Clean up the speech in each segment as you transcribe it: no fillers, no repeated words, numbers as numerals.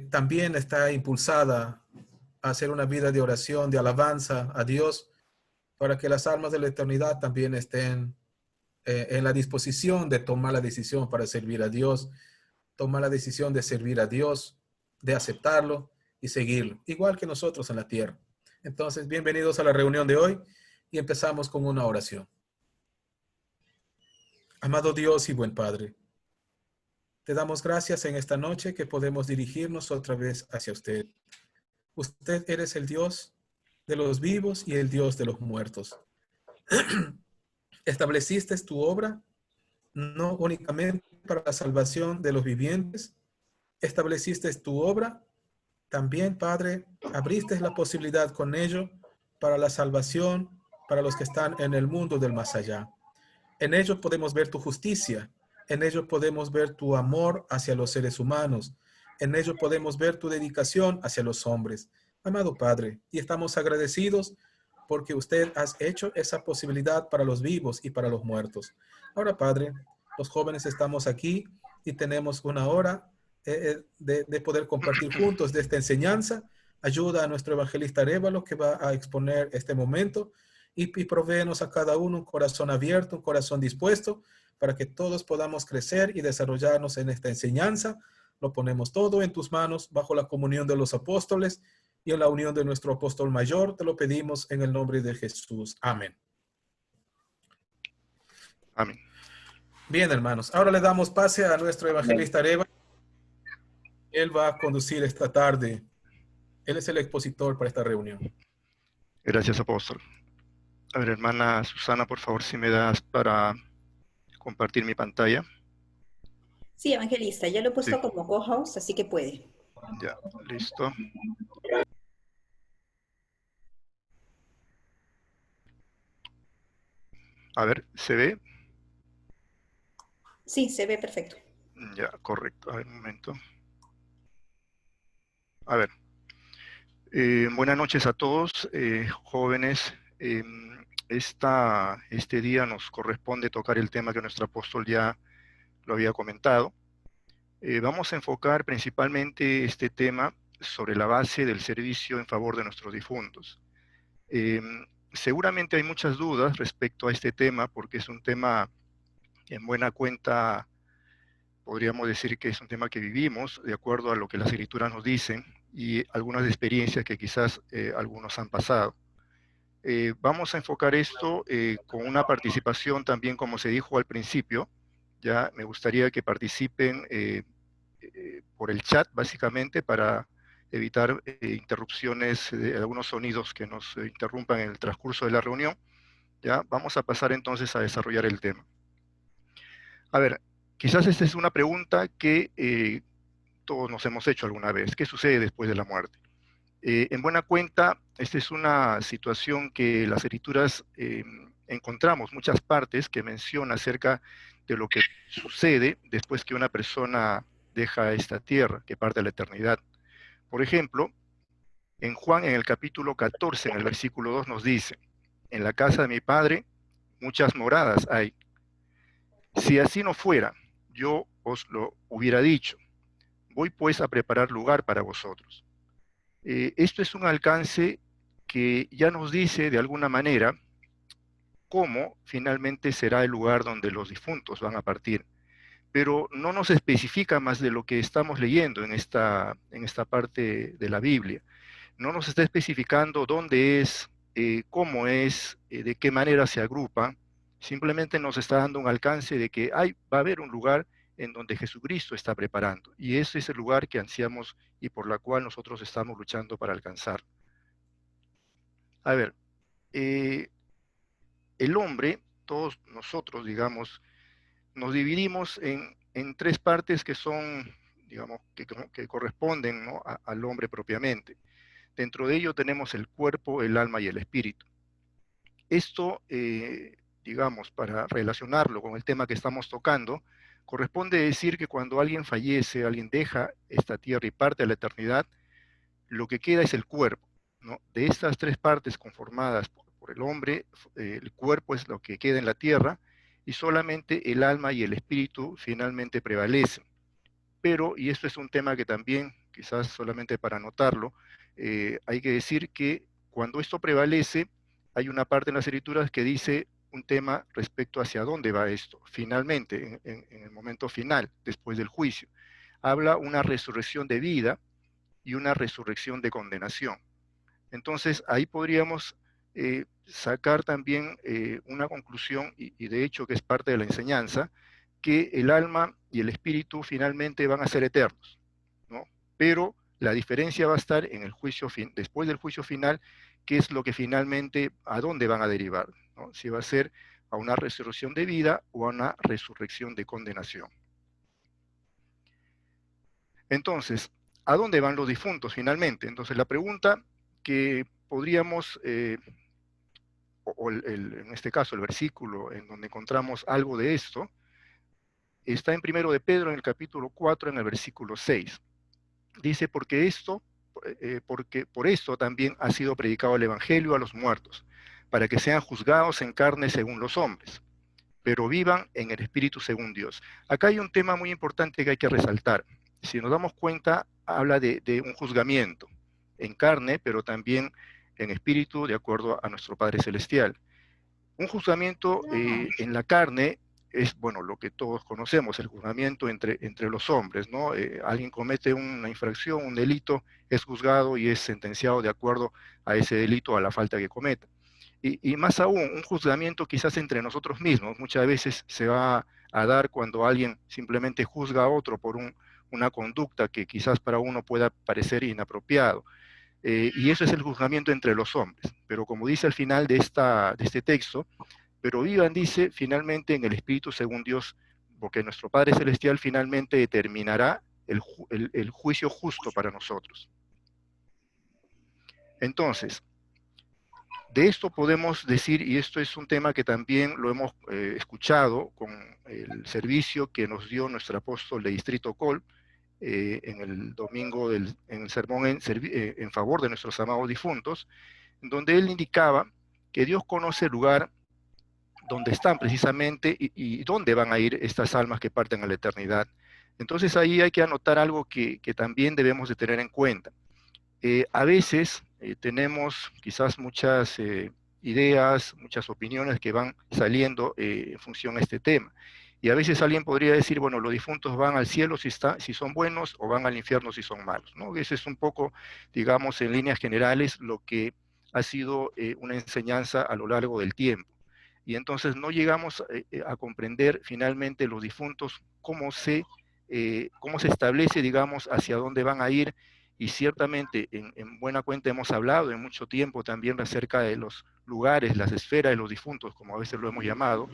también está impulsada a hacer una vida de oración, de alabanza a Dios, para que las almas de la eternidad también estén en la disposición de tomar la decisión para servir a Dios, tomar la decisión de servir a Dios, de aceptarlo y seguirlo, igual que nosotros en la tierra. Entonces, bienvenidos a la reunión de hoy y empezamos con una oración. Amado Dios y buen Padre, te damos gracias en esta noche que podemos dirigirnos otra vez hacia usted. Usted eres el Dios de los vivos y el Dios de los muertos. Estableciste tu obra no únicamente para la salvación de los vivientes, estableciste tu obra, también, Padre, abriste la posibilidad con ello para la salvación, para los que están en el mundo del más allá. En ello podemos ver tu justicia, en ello podemos ver tu amor hacia los seres humanos, en ello podemos ver tu dedicación hacia los hombres. Amado Padre, y estamos agradecidos porque usted ha hecho esa posibilidad para los vivos y para los muertos. Ahora, Padre, los jóvenes estamos aquí y tenemos una hora de poder compartir juntos de esta enseñanza. Ayuda a nuestro evangelista Arévalo que va a exponer este momento y provéenos a cada uno un corazón abierto, un corazón dispuesto para que todos podamos crecer y desarrollarnos en esta enseñanza. Lo ponemos todo en tus manos bajo la comunión de los apóstoles y en la unión de nuestro apóstol mayor. Te lo pedimos en el nombre de Jesús. Amén. Amén. Bien, hermanos. Ahora le damos pase a nuestro evangelista Arévalo. Él va a conducir esta tarde. Él es el expositor para esta reunión. Gracias, apóstol. A ver, hermana Susana, por favor, si me das para compartir mi pantalla. Sí, evangelista, ya lo he puesto Sí. como co-host, así que puede. Ya, listo. A ver, ¿se ve? Sí, se ve perfecto. Ya, correcto. A ver, un momento. A ver. Buenas noches a todos, jóvenes. Este día nos corresponde tocar el tema que nuestro apóstol ya lo había comentado. Vamos a enfocar principalmente este tema sobre la base del servicio en favor de nuestros difuntos. Seguramente hay muchas dudas respecto a este tema porque es un tema en buena cuenta, podríamos decir que es un tema que vivimos de acuerdo a lo que las escrituras nos dicen y algunas experiencias que quizás algunos han pasado. Vamos a enfocar esto con una participación también, como se dijo al principio. Ya me gustaría que participen por el chat, básicamente, para evitar interrupciones de algunos sonidos que nos interrumpan en el transcurso de la reunión. Ya vamos a pasar entonces a desarrollar el tema. A ver, quizás esta es una pregunta que todos nos hemos hecho alguna vez. ¿Qué sucede después de la muerte? En buena cuenta, esta es una situación que las escrituras encontramos muchas partes que menciona acerca de lo que sucede después que una persona deja esta tierra, que parte a la eternidad. Por ejemplo, en Juan, en el capítulo 14, en el versículo 2, nos dice: en la casa de mi Padre muchas moradas hay. Si así no fuera, yo os lo hubiera dicho. Voy pues a preparar lugar para vosotros. Esto es un alcance que ya nos dice de alguna manera cómo finalmente será el lugar donde los difuntos van a partir, pero no nos especifica más de lo que estamos leyendo en esta parte de la Biblia. No nos está especificando dónde es, cómo es, de qué manera se agrupa. Simplemente nos está dando un alcance de que va a haber un lugar en donde Jesucristo está preparando, y ese es el lugar que ansiamos y por la cual nosotros estamos luchando para alcanzar. A ver, el hombre, todos nosotros, digamos, nos dividimos en tres partes que son, digamos, que corresponden, ¿no?, al hombre propiamente. Dentro de ello tenemos el cuerpo, el alma y el espíritu. Esto, digamos, para relacionarlo con el tema que estamos tocando, corresponde decir que cuando alguien fallece, alguien deja esta tierra y parte a la eternidad, lo que queda es el cuerpo, ¿no? De estas tres partes conformadas por el hombre, el cuerpo es lo que queda en la tierra, y solamente el alma y el espíritu finalmente prevalecen. Pero, y esto es un tema que también, quizás solamente para anotarlo, hay que decir que cuando esto prevalece, hay una parte en las escrituras que dice un tema respecto hacia dónde va esto, finalmente, en el momento final, después del juicio. Habla una resurrección de vida y una resurrección de condenación. Entonces, ahí podríamos sacar también una conclusión, y de hecho que es parte de la enseñanza, que el alma y el espíritu finalmente van a ser eternos, ¿no? Pero la diferencia va a estar en el juicio después del juicio final, que es lo que finalmente, a dónde van a derivar, ¿no? Si va a ser a una resurrección de vida o a una resurrección de condenación. Entonces, ¿a dónde van los difuntos finalmente? Entonces, la pregunta que podríamos, en este caso el versículo en donde encontramos algo de esto, está en 1 de Pedro en el capítulo 4, en el versículo 6. Dice, porque por esto también ha sido predicado el Evangelio a los muertos, para que sean juzgados en carne según los hombres, pero vivan en el Espíritu según Dios. Acá hay un tema muy importante que hay que resaltar. Si nos damos cuenta, habla de un juzgamiento en carne, pero también en espíritu, de acuerdo a nuestro Padre Celestial. Un juzgamiento en la carne es, bueno, lo que todos conocemos, el juzgamiento entre los hombres, ¿no? Alguien comete una infracción, un delito, es juzgado y es sentenciado de acuerdo a ese delito, a la falta que cometa. Y más aún, un juzgamiento quizás entre nosotros mismos, muchas veces se va a dar cuando alguien simplemente juzga a otro por una conducta que quizás para uno pueda parecer inapropiado. Y eso es el juzgamiento entre los hombres. Pero como dice al final de este texto, pero vivan, dice, finalmente en el Espíritu según Dios, porque nuestro Padre Celestial finalmente determinará el juicio justo para nosotros. Entonces, de esto podemos decir, y esto es un tema que también lo hemos escuchado con el servicio que nos dio nuestro apóstol de Distrito Col, en el domingo, en el sermón en favor de nuestros amados difuntos, donde él indicaba que Dios conoce el lugar donde están precisamente y dónde van a ir estas almas que parten a la eternidad. Entonces ahí hay que anotar algo que también debemos de tener en cuenta. A veces tenemos quizás muchas ideas, muchas opiniones que van saliendo en función a este tema. Y a veces alguien podría decir, bueno, los difuntos van al cielo si son buenos o van al infierno si son malos, ¿no? Ese es un poco, digamos, en líneas generales, lo que ha sido una enseñanza a lo largo del tiempo. Y entonces no llegamos a comprender finalmente los difuntos, cómo se establece, digamos, hacia dónde van a ir. Y ciertamente en buena cuenta hemos hablado en mucho tiempo también acerca de los lugares, las esferas de los difuntos, como a veces lo hemos llamado,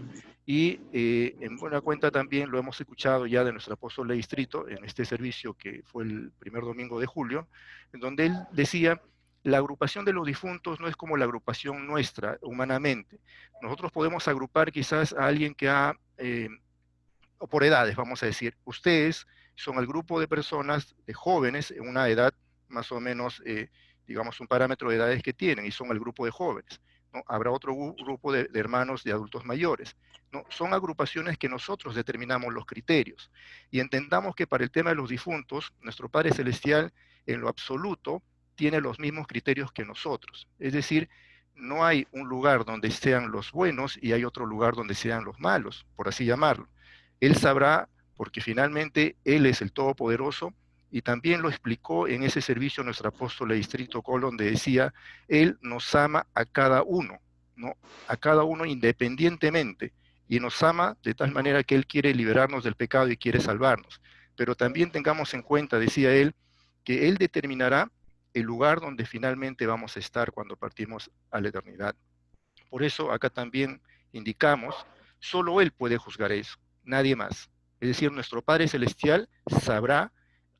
y en buena cuenta también lo hemos escuchado ya de nuestro apóstol de distrito en este servicio que fue el primer domingo de julio, en donde él decía, la agrupación de los difuntos no es como la agrupación nuestra humanamente. Nosotros podemos agrupar quizás a alguien que o por edades, vamos a decir, ustedes son el grupo de personas, de jóvenes, en una edad más o menos, digamos, un parámetro de edades que tienen, y son el grupo de jóvenes, ¿no? Habrá otro grupo de hermanos de adultos mayores, ¿no? Son agrupaciones que nosotros determinamos los criterios, y entendamos que para el tema de los difuntos, nuestro Padre Celestial, en lo absoluto, tiene los mismos criterios que nosotros, es decir, no hay un lugar donde sean los buenos y hay otro lugar donde sean los malos, por así llamarlo. Él sabrá, porque finalmente Él es el Todopoderoso, y también lo explicó en ese servicio nuestro apóstol de Distrito Col, donde decía, Él nos ama a cada uno, ¿no? A cada uno independientemente, y nos ama de tal manera que Él quiere liberarnos del pecado y quiere salvarnos. Pero también tengamos en cuenta, decía Él, que Él determinará el lugar donde finalmente vamos a estar cuando partimos a la eternidad. Por eso acá también indicamos, solo Él puede juzgar eso, nadie más. Es decir, nuestro Padre Celestial sabrá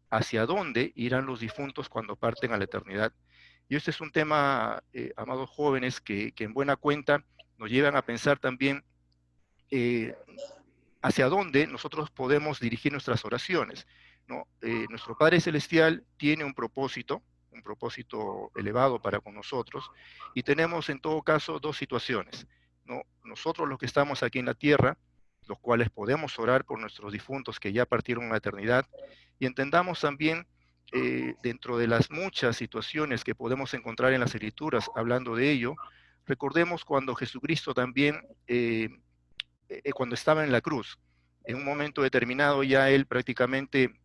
hacia dónde irán los difuntos cuando parten a la eternidad. Y este es un tema, amados jóvenes, que en buena cuenta nos llevan a pensar también hacia dónde nosotros podemos dirigir nuestras oraciones, ¿no? Nuestro Padre Celestial tiene un propósito elevado para con nosotros, y tenemos en todo caso dos situaciones, ¿no? Nosotros los que estamos aquí en la tierra los cuales podemos orar por nuestros difuntos que ya partieron a la eternidad, y entendamos también dentro de las muchas situaciones que podemos encontrar en las Escrituras hablando de ello, recordemos cuando Jesucristo también, cuando estaba en la cruz, en un momento determinado ya él prácticamente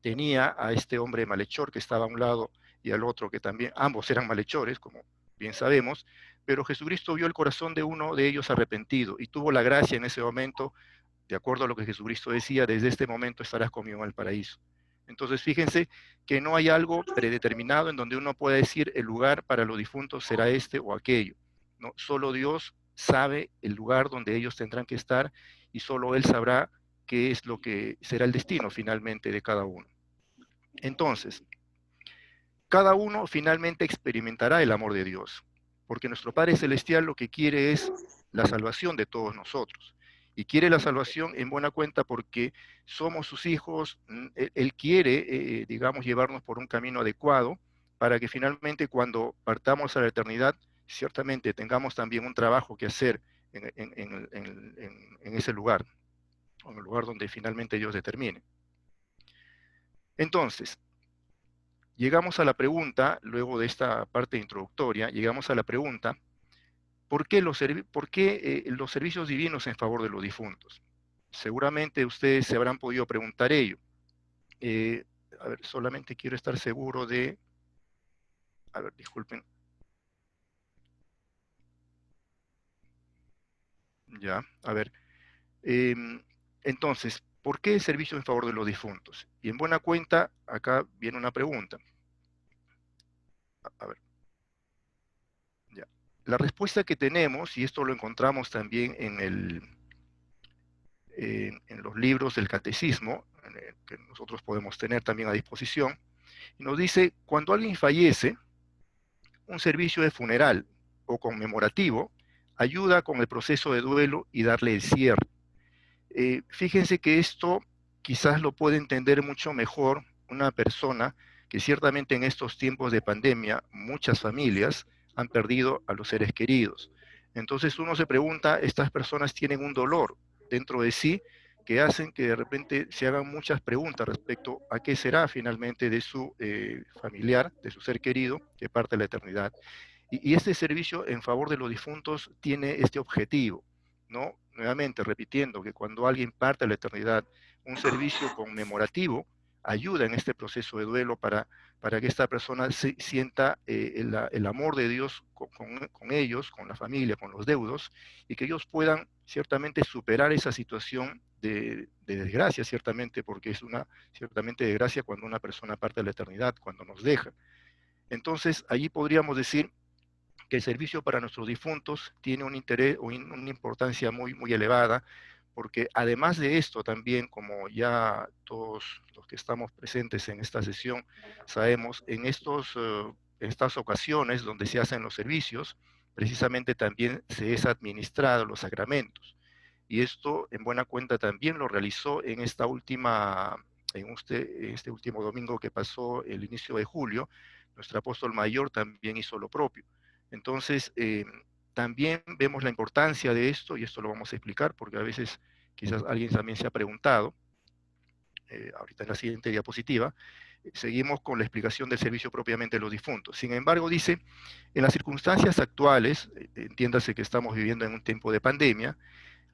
tenía a este hombre malhechor que estaba a un lado y al otro que también, ambos eran malhechores, como bien sabemos, pero Jesucristo vio el corazón de uno de ellos arrepentido y tuvo la gracia en ese momento, de acuerdo a lo que Jesucristo decía, desde este momento estarás conmigo en el paraíso. Entonces fíjense que no hay algo predeterminado en donde uno pueda decir el lugar para los difuntos será este o aquello. No, solo Dios sabe el lugar donde ellos tendrán que estar y solo Él sabrá qué es lo que será el destino finalmente de cada uno. Entonces, cada uno finalmente experimentará el amor de Dios, porque nuestro Padre Celestial lo que quiere es la salvación de todos nosotros. Y quiere la salvación en buena cuenta porque somos sus hijos, Él quiere, digamos, llevarnos por un camino adecuado para que finalmente cuando partamos a la eternidad, ciertamente tengamos también un trabajo que hacer en ese lugar, o en el lugar donde finalmente Dios determine. Entonces, llegamos a la pregunta, luego de esta parte introductoria, llegamos a la pregunta, ¿por qué los servicios divinos en favor de los difuntos? Seguramente ustedes se habrán podido preguntar ello. A ver, solamente quiero estar seguro de... A ver, disculpen. Ya, a ver. Entonces, ¿por qué el servicio en favor de los difuntos? Y en buena cuenta, acá viene una pregunta. A ver. Ya. La respuesta que tenemos, y esto lo encontramos también en los libros del catecismo, que nosotros podemos tener también a disposición, y nos dice, cuando alguien fallece, un servicio de funeral o conmemorativo ayuda con el proceso de duelo y darle el cierre. Fíjense que esto quizás lo puede entender mucho mejor una persona que ciertamente en estos tiempos de pandemia muchas familias han perdido a los seres queridos. Entonces uno se pregunta, estas personas tienen un dolor dentro de sí que hacen que de repente se hagan muchas preguntas respecto a qué será finalmente de su familiar, de su ser querido, que parte de la eternidad. Y este servicio en favor de los difuntos tiene este objetivo, ¿no? Nuevamente, repitiendo que cuando alguien parte a la eternidad, un servicio conmemorativo ayuda en este proceso de duelo para que esta persona sienta el amor de Dios con ellos, con la familia, con los deudos, y que ellos puedan ciertamente superar esa situación de desgracia, ciertamente, porque es una ciertamente desgracia cuando una persona parte a la eternidad, cuando nos deja. Entonces, allí podríamos decir que el servicio para nuestros difuntos tiene un interés o una importancia muy, muy elevada, porque además de esto también, como ya todos los que estamos presentes en esta sesión sabemos, en estas ocasiones donde se hacen los servicios, precisamente también se es administrado los sacramentos. Y esto, en buena cuenta, también lo realizó en este último domingo que pasó el inicio de julio, nuestro apóstol mayor también hizo lo propio. Entonces, también vemos la importancia de esto, y esto lo vamos a explicar, porque a veces quizás alguien también se ha preguntado, ahorita en la siguiente diapositiva, seguimos con la explicación del servicio propiamente de los difuntos. Sin embargo, dice, en las circunstancias actuales, entiéndase que estamos viviendo en un tiempo de pandemia,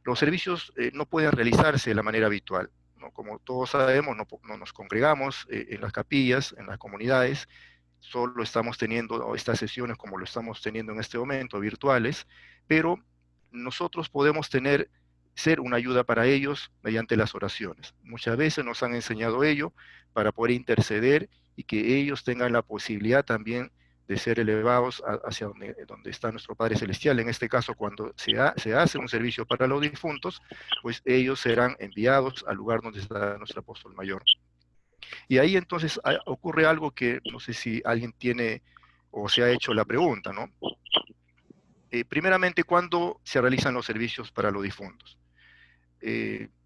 los servicios no pueden realizarse de la manera habitual, ¿no? Como todos sabemos, no nos congregamos en las capillas, en las comunidades, solo estamos teniendo estas sesiones como lo estamos teniendo en este momento, virtuales, pero nosotros podemos ser una ayuda para ellos mediante las oraciones. Muchas veces nos han enseñado ello para poder interceder y que ellos tengan la posibilidad también de ser elevados hacia donde está nuestro Padre Celestial. En este caso, cuando se hace un servicio para los difuntos, pues ellos serán enviados al lugar donde está nuestro apóstol mayor. Y ahí entonces ocurre algo que no sé si alguien tiene o se ha hecho la pregunta, ¿no? Primeramente, ¿cuándo se realizan los servicios para los difuntos?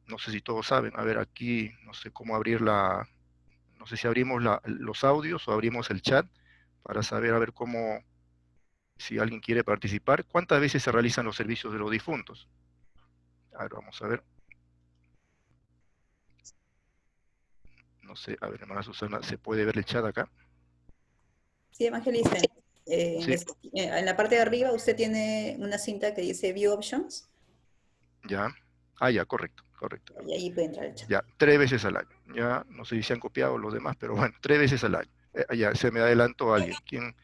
No sé si todos saben, a ver aquí, no sé cómo abrir no sé si abrimos los audios o abrimos el chat para saber, a ver cómo, si alguien quiere participar. ¿Cuántas veces se realizan los servicios de los difuntos? A ver, vamos a ver. No sé, a ver, hermana Susana, ¿se puede ver el chat acá? Sí, evangelista. Sí, En la parte de arriba usted tiene una cinta que dice View Options ya. Ah, ya, correcto, correcto. y ahí puede entrar el chat. Ya, 3 veces al año. Ya, no sé si se han copiado los demás, pero bueno, 3 veces al año. Ya, se me adelantó alguien. ¿Quién?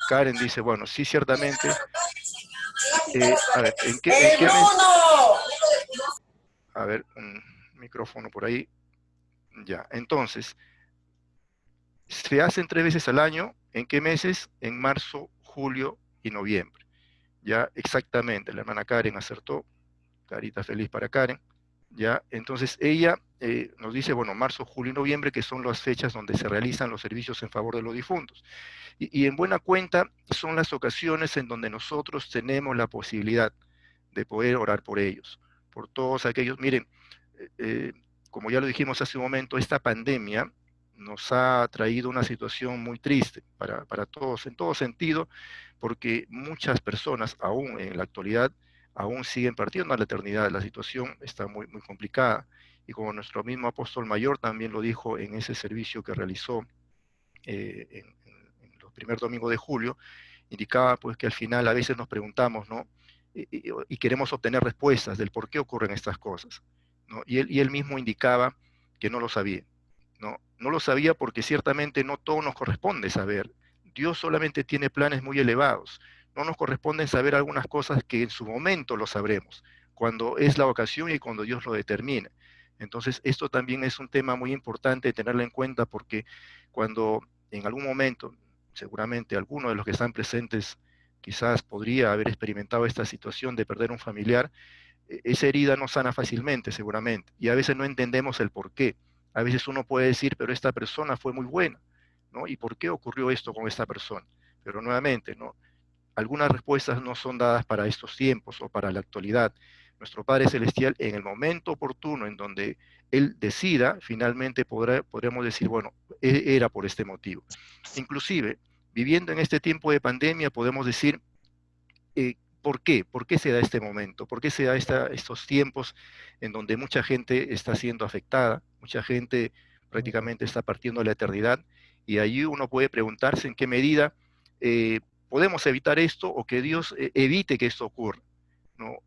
Karen dice, bueno, sí, ciertamente. A ver, ¿en qué mes? A ver, un micrófono por ahí. Ya, entonces, se hacen 3 veces al año. ¿En qué meses? En marzo, julio y noviembre. Ya, exactamente, la hermana Karen acertó. Carita feliz para Karen. Ya, entonces ella nos dice, bueno, marzo, julio y noviembre, que son las fechas donde se realizan los servicios en favor de los difuntos. Y en buena cuenta son las ocasiones en donde nosotros tenemos la posibilidad de poder orar por ellos, por todos aquellos. Miren, eh, eh, como ya lo dijimos hace un momento, esta pandemia nos ha traído una situación muy triste para todos, en todo sentido, porque muchas personas, aún en la actualidad, aún siguen partiendo a la eternidad. La situación está muy, muy complicada. Y como nuestro mismo apóstol mayor también lo dijo en ese servicio que realizó en los primeros domingos de julio, indicaba pues que al final a veces nos preguntamos, ¿no? Y queremos obtener respuestas del por qué ocurren estas cosas, ¿no? Y él mismo indicaba que no lo sabía, ¿no? No lo sabía porque ciertamente no todo nos corresponde saber. Dios solamente tiene planes muy elevados. No nos corresponden saber algunas cosas que en su momento lo sabremos, cuando es la ocasión y cuando Dios lo determina. Entonces, esto también es un tema muy importante tenerlo en cuenta porque cuando en algún momento, seguramente alguno de los que están presentes quizás podría haber experimentado esta situación de perder un familiar, esa herida no sana fácilmente, seguramente, y a veces no entendemos el por qué. A veces uno puede decir, pero esta persona fue muy buena, ¿no? ¿Y por qué ocurrió esto con esta persona? Pero nuevamente, ¿no? Algunas respuestas no son dadas para estos tiempos o para la actualidad. Nuestro Padre Celestial, en el momento oportuno en donde Él decida, finalmente podremos decir, bueno, era por este motivo. Inclusive, viviendo en este tiempo de pandemia, podemos decir, ¿por qué? ¿Por qué se da este momento? ¿Por qué se da estos tiempos en donde mucha gente está siendo afectada? Mucha gente prácticamente está partiendo a la eternidad y allí uno puede preguntarse en qué medida eh, podemos evitar esto o que Dios evite que esto ocurra, ¿no?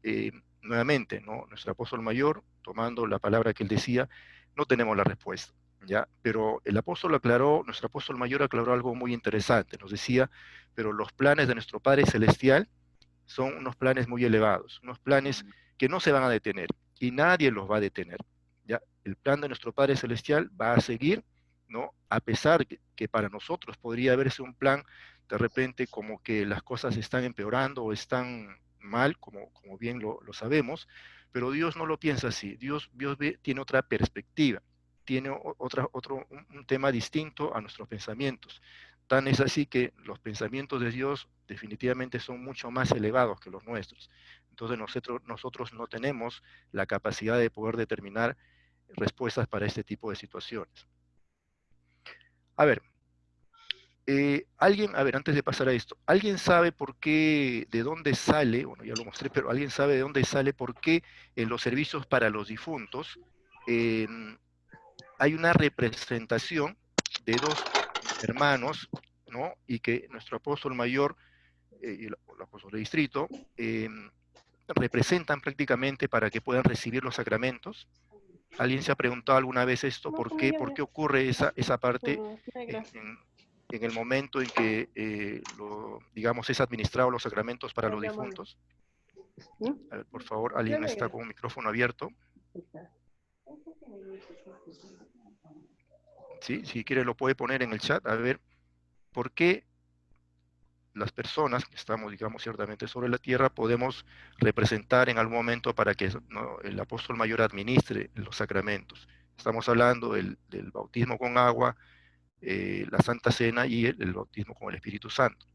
Nuevamente, ¿no? Nuestro apóstol mayor, tomando la palabra que él decía, no tenemos la respuesta, ¿ya? Pero el apóstol aclaró, nuestro apóstol mayor aclaró algo muy interesante, nos decía, pero los planes de nuestro Padre Celestial son unos planes muy elevados, unos planes que no se van a detener y nadie los va a detener. ¿Ya? El plan de nuestro Padre Celestial va a seguir, ¿no? A pesar que para nosotros podría verse un plan de repente como que las cosas están empeorando o están mal, como bien lo sabemos, pero Dios no lo piensa así. Dios tiene otra perspectiva, tiene un tema distinto a nuestros pensamientos. Tan es así que los pensamientos de Dios definitivamente son mucho más elevados que los nuestros. Entonces nosotros no tenemos la capacidad de poder determinar respuestas para este tipo de situaciones. A ver, a ver, antes de pasar a esto, ¿alguien sabe por qué, de dónde sale, bueno, ya lo mostré, pero alguien sabe de dónde sale, por qué en los servicios para los difuntos eh, hay una representación de dos hermanos, ¿no? Y que nuestro apóstol mayor y el apóstol de distrito eh, representan prácticamente para que puedan recibir los sacramentos. ¿Alguien se ha preguntado alguna vez esto? ¿Por qué ocurre esa parte en el momento en que, digamos, es administrado los sacramentos para los difuntos? A ver, por favor, ¿alguien está con un micrófono abierto? ¿Sí? Si quiere lo puede poner en el chat. A ver, ¿por qué las personas que estamos, digamos, ciertamente sobre la tierra, podemos representar en algún momento para que, ¿no?, el apóstol mayor administre los sacramentos? Estamos hablando del bautismo con agua, la Santa Cena y el bautismo con el Espíritu Santo,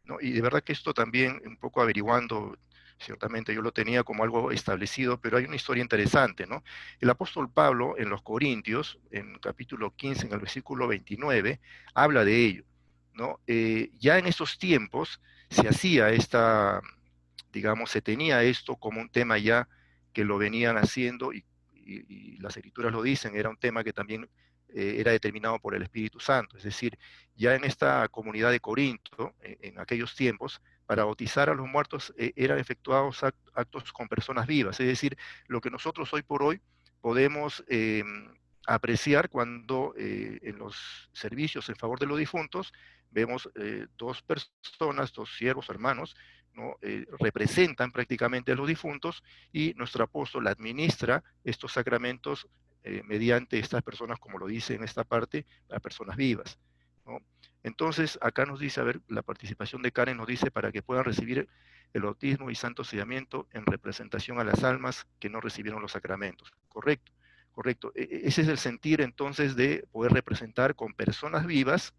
¿no? Y de verdad que esto también, un poco averiguando, ciertamente yo lo tenía como algo establecido, pero hay una historia interesante, ¿no? El apóstol Pablo en los Corintios, en capítulo 15, en el versículo 29, habla de ello, ¿no? Ya en esos tiempos se hacía digamos, se tenía esto como un tema ya que lo venían haciendo y y las escrituras lo dicen, era un tema que también era determinado por el Espíritu Santo. Es decir, ya en esta comunidad de Corinto, en aquellos tiempos, para bautizar a los muertos eran efectuados actos con personas vivas. Es decir, lo que nosotros hoy por hoy podemos apreciar cuando en los servicios en favor de los difuntos vemos dos personas, dos siervos, hermanos, ¿no? Representan prácticamente a los difuntos, y nuestro apóstol administra estos sacramentos mediante estas personas, como lo dice en esta parte, a personas vivas, ¿no? Entonces, acá nos dice, a ver, la participación de Karen nos dice para que puedan recibir el bautismo y santo sellamiento en representación a las almas que no recibieron los sacramentos. Correcto, correcto. Ese es el sentir entonces de poder representar con personas vivas,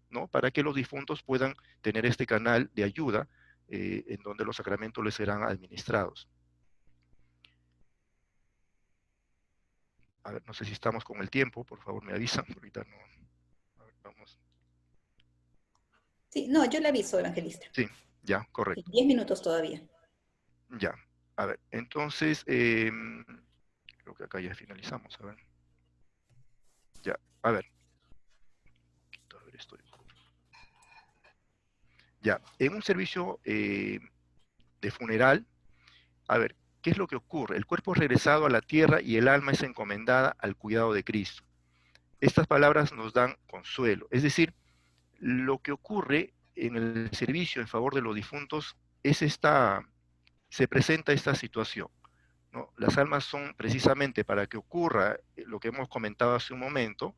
¿no? Para que los difuntos puedan tener este canal de ayuda en donde los sacramentos les serán administrados. A ver, no sé si estamos con el tiempo, por favor me avisan, ahorita no. A ver, vamos. Sí, no, yo le aviso, evangelista. Sí, ya, correcto. Sí, 10 minutos todavía. Ya, a ver, entonces, creo que acá ya finalizamos, a ver. Ya, a ver. A ver, estoy. Ya, en un servicio de funeral, a ver, ¿qué es lo que ocurre? El cuerpo es regresado a la tierra y el alma es encomendada al cuidado de Cristo. Estas palabras nos dan consuelo. Es decir, lo que ocurre en el servicio en favor de los difuntos es se presenta esta situación, ¿no? Las almas son precisamente para que ocurra lo que hemos comentado hace un momento,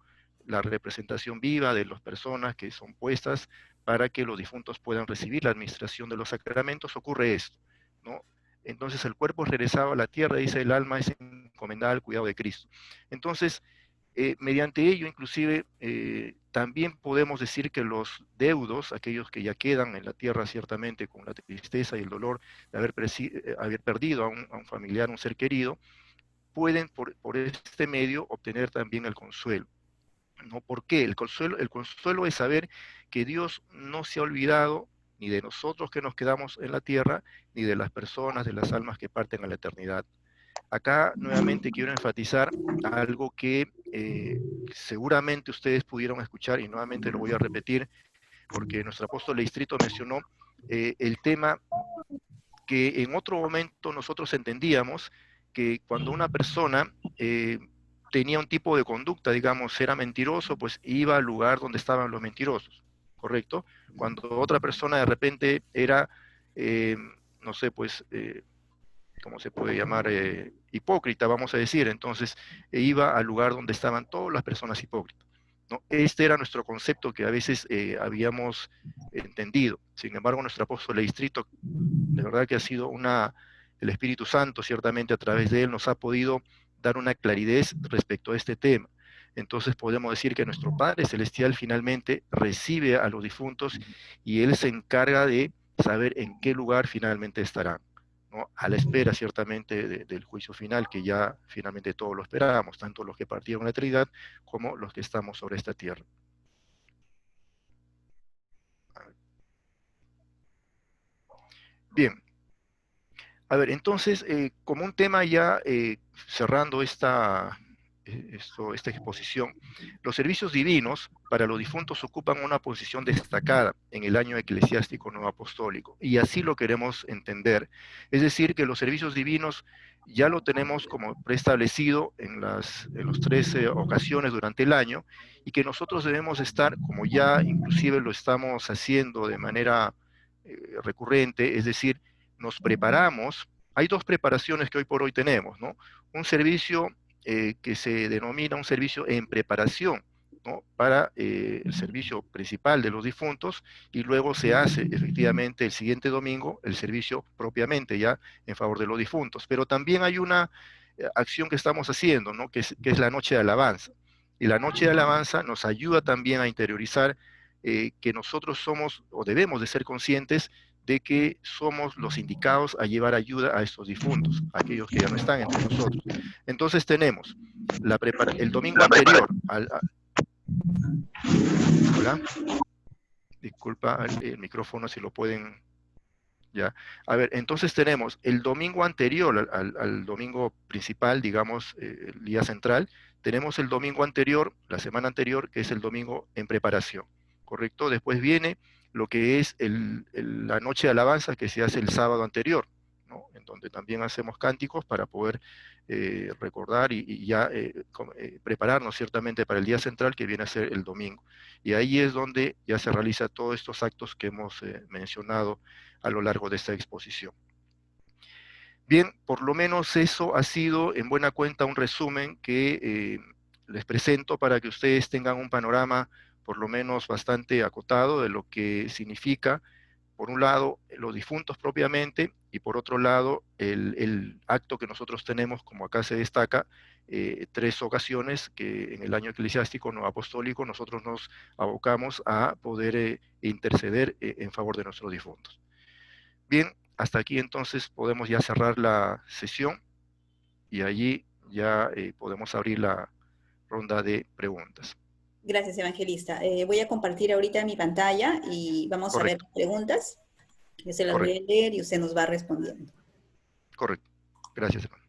la representación viva de las personas que son puestas para que los difuntos puedan recibir la administración de los sacramentos, ocurre esto, ¿no? Entonces el cuerpo es regresado a la tierra, dice, el alma es encomendada al cuidado de Cristo. Entonces, mediante ello, inclusive, también podemos decir que los deudos, aquellos que ya quedan en la tierra ciertamente con la tristeza y el dolor de haber perdido a un familiar, un ser querido, pueden por este medio obtener también el consuelo, ¿no? ¿Por qué? El consuelo es saber que Dios no se ha olvidado ni de nosotros que nos quedamos en la tierra, ni de las personas, de las almas que parten a la eternidad. Acá nuevamente quiero enfatizar algo que seguramente ustedes pudieron escuchar, y nuevamente lo voy a repetir, porque nuestro apóstol Leistrito mencionó el tema que en otro momento nosotros entendíamos que cuando una persona tenía un tipo de conducta, digamos, era mentiroso, pues iba al lugar donde estaban los mentirosos, ¿correcto? Cuando otra persona de repente era, no sé, pues, ¿cómo se puede llamar? Hipócrita, vamos a decir, entonces iba al lugar donde estaban todas las personas hipócritas, ¿no? Este era nuestro concepto que a veces habíamos entendido. Sin embargo, nuestro apóstol Leistrito, de verdad que ha sido el Espíritu Santo, ciertamente a través de él nos ha podido dar una claridad respecto a este tema. Entonces podemos decir que nuestro Padre Celestial finalmente recibe a los difuntos y él se encarga de saber en qué lugar finalmente estarán, ¿no? A la espera ciertamente del juicio final, que ya finalmente todos lo esperábamos, tanto los que partieron a la eternidad como los que estamos sobre esta tierra. Bien. A ver, entonces, como un tema ya cerrando esta exposición, los servicios divinos para los difuntos ocupan una posición destacada en el año eclesiástico no apostólico, y así lo queremos entender. Es decir, que los servicios divinos ya lo tenemos como preestablecido en las 13 ocasiones durante el año, y que nosotros debemos estar, como ya inclusive lo estamos haciendo de manera recurrente, es decir, nos preparamos. Hay dos preparaciones que hoy por hoy tenemos, ¿no? Un servicio que se denomina un servicio en preparación, ¿no? Para el servicio principal de los difuntos, y luego se hace efectivamente el siguiente domingo el servicio propiamente ya en favor de los difuntos. Pero también hay una acción que estamos haciendo, ¿no? Que es la noche de alabanza. Y la noche de alabanza nos ayuda también a interiorizar que nosotros somos o debemos de ser conscientes de que somos los indicados a llevar ayuda a estos difuntos, a aquellos que ya no están entre nosotros. Entonces tenemos el domingo anterior Hola, disculpa el micrófono, si lo pueden ¿Ya? A ver, entonces tenemos el domingo anterior al domingo principal, digamos, el día central, tenemos el domingo anterior, la semana anterior, que es el domingo en preparación, ¿correcto? Después viene lo que es la noche de alabanza que se hace el sábado anterior, ¿no? En donde también hacemos cánticos para poder recordar y ya prepararnos ciertamente para el día central que viene a ser el domingo. Y ahí es donde ya se realiza todos estos actos que hemos mencionado a lo largo de esta exposición. Bien, por lo menos eso ha sido en buena cuenta un resumen que les presento para que ustedes tengan un panorama por lo menos bastante acotado de lo que significa, por un lado, los difuntos propiamente, y por otro lado, el acto que nosotros tenemos, como acá se destaca, 3 ocasiones que en el año eclesiástico no apostólico nosotros nos abocamos a poder interceder en favor de nuestros difuntos. Bien, hasta aquí entonces podemos ya cerrar la sesión y allí ya podemos abrir la ronda de preguntas. Gracias, Evangelista. Voy a compartir ahorita mi pantalla y vamos a ver Correcto, las preguntas. Yo se las voy correcto, a leer y usted nos va respondiendo. correcto. Gracias, hermano.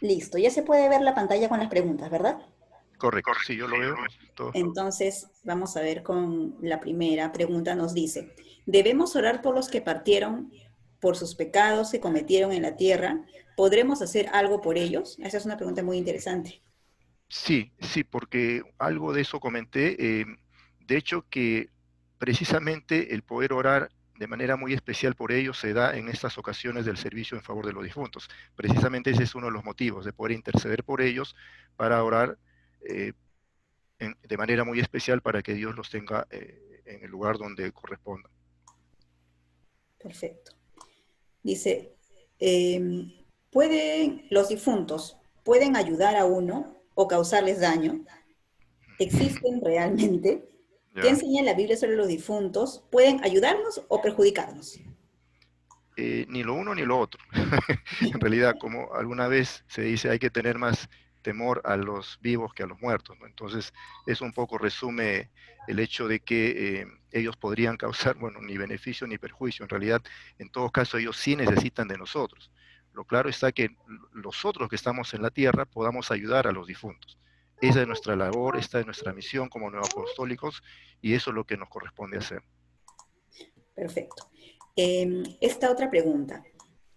Listo, ya se puede ver la pantalla con las preguntas, ¿verdad? Correcto, sí, yo lo veo. Todo. Entonces, vamos a ver con la primera pregunta. Nos dice, ¿debemos orar por los que partieron por sus pecados que cometieron en la tierra? ¿Podremos hacer algo por ellos? Esa es una pregunta muy interesante. Sí, sí, porque algo de eso comenté. De hecho, que precisamente el poder orar de manera muy especial por ellos se da en estas ocasiones del servicio en favor de los difuntos. Precisamente ese es uno de los motivos, de poder interceder por ellos para orar eh, de manera muy especial para que Dios los tenga en el lugar donde corresponda. Perfecto. Dice, ¿pueden los difuntos pueden ayudar a uno o causarles daño? ¿Existen realmente? ¿Qué ¿Ya? enseña la Biblia sobre los difuntos? ¿Pueden ayudarnos o perjudicarnos? Ni lo uno ni lo otro. En realidad, como alguna vez se dice, hay que tener más temor a los vivos que a los muertos, ¿no? Entonces, eso un poco resume el hecho de que ellos podrían causar, bueno, ni beneficio ni perjuicio. En realidad, en todo caso, ellos sí necesitan de nosotros. Lo claro está que los otros que estamos en la tierra podamos ayudar a los difuntos. Esa es nuestra labor, esta es nuestra misión como neoapostólicos, y eso es lo que nos corresponde hacer. Perfecto. Esta otra pregunta.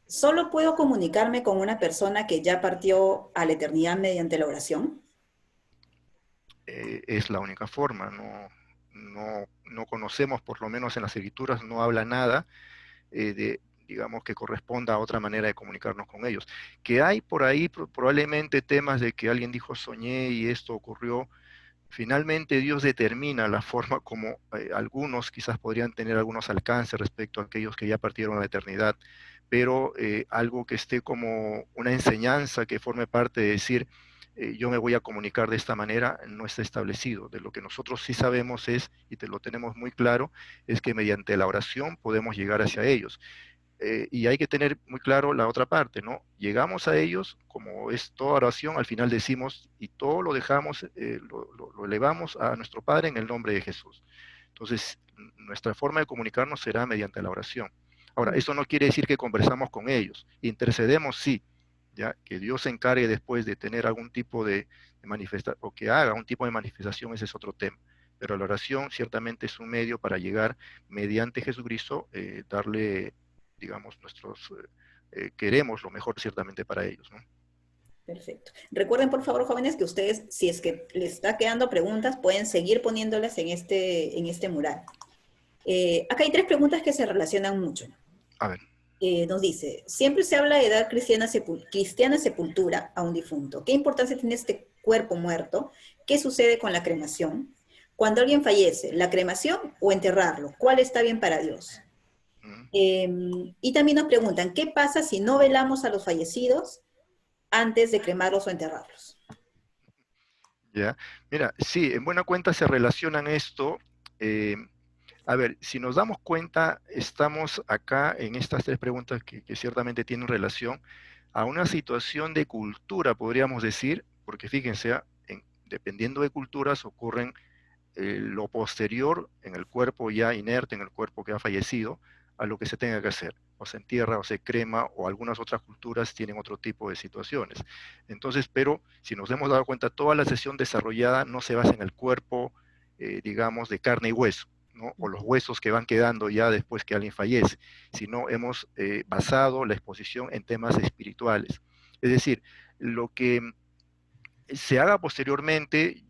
¿Solo puedo comunicarme con una persona que ya partió a la eternidad mediante la oración? Es la única forma, no conocemos, por lo menos en las escrituras, no habla nada digamos, que corresponda a otra manera de comunicarnos con ellos. Que hay por ahí probablemente temas de que alguien dijo soñé y esto ocurrió. Finalmente Dios determina la forma como algunos quizás podrían tener algunos alcances respecto a aquellos que ya partieron a la eternidad, pero algo que esté como una enseñanza que forme parte de decir, yo me voy a comunicar de esta manera, no está establecido. De lo que nosotros sí sabemos es, y te lo tenemos muy claro, es que mediante la oración podemos llegar hacia ellos. Y hay que tener muy claro la otra parte, ¿no? Llegamos a ellos, como es toda oración, al final decimos, y todo lo dejamos, lo elevamos a nuestro Padre en el nombre de Jesús. Entonces, nuestra forma de comunicarnos será mediante la oración. Ahora, eso no quiere decir que conversamos con ellos, intercedemos sí, ya que Dios se encargue después de tener algún tipo de manifestación, o que haga un tipo de manifestación, ese es otro tema. Pero la oración ciertamente es un medio para llegar mediante Jesucristo, darle digamos, queremos lo mejor ciertamente para ellos, ¿no? Perfecto. Recuerden, por favor, jóvenes, que ustedes, si es que les está quedando preguntas, pueden seguir poniéndolas en este mural. Acá hay 3 preguntas que se relacionan mucho. A ver. Nos dice, siempre se habla de dar cristiana sepultura a un difunto. ¿Qué importancia tiene este cuerpo muerto? ¿Qué sucede con la cremación? Cuando alguien fallece, ¿la cremación o enterrarlo? ¿Cuál está bien para Dios? Y también nos preguntan, ¿qué pasa si no velamos a los fallecidos antes de cremarlos o enterrarlos? Ya, mira, sí, en buena cuenta se relacionan esto. A ver, si nos damos cuenta, estamos acá en estas 3 preguntas que ciertamente tienen relación. a una situación de cultura, podríamos decir, porque fíjense, dependiendo de culturas ocurren lo posterior en el cuerpo ya inerte, en el cuerpo que ha fallecido, a lo que se tenga que hacer. O se entierra, o se crema, o algunas otras culturas tienen otro tipo de situaciones. Entonces, pero si nos hemos dado cuenta, toda la sesión desarrollada no se basa en el cuerpo, digamos, de carne y hueso, ¿no? O los huesos que van quedando ya después que alguien fallece, sino hemos basado la exposición en temas espirituales. Es decir, lo que se haga posteriormente,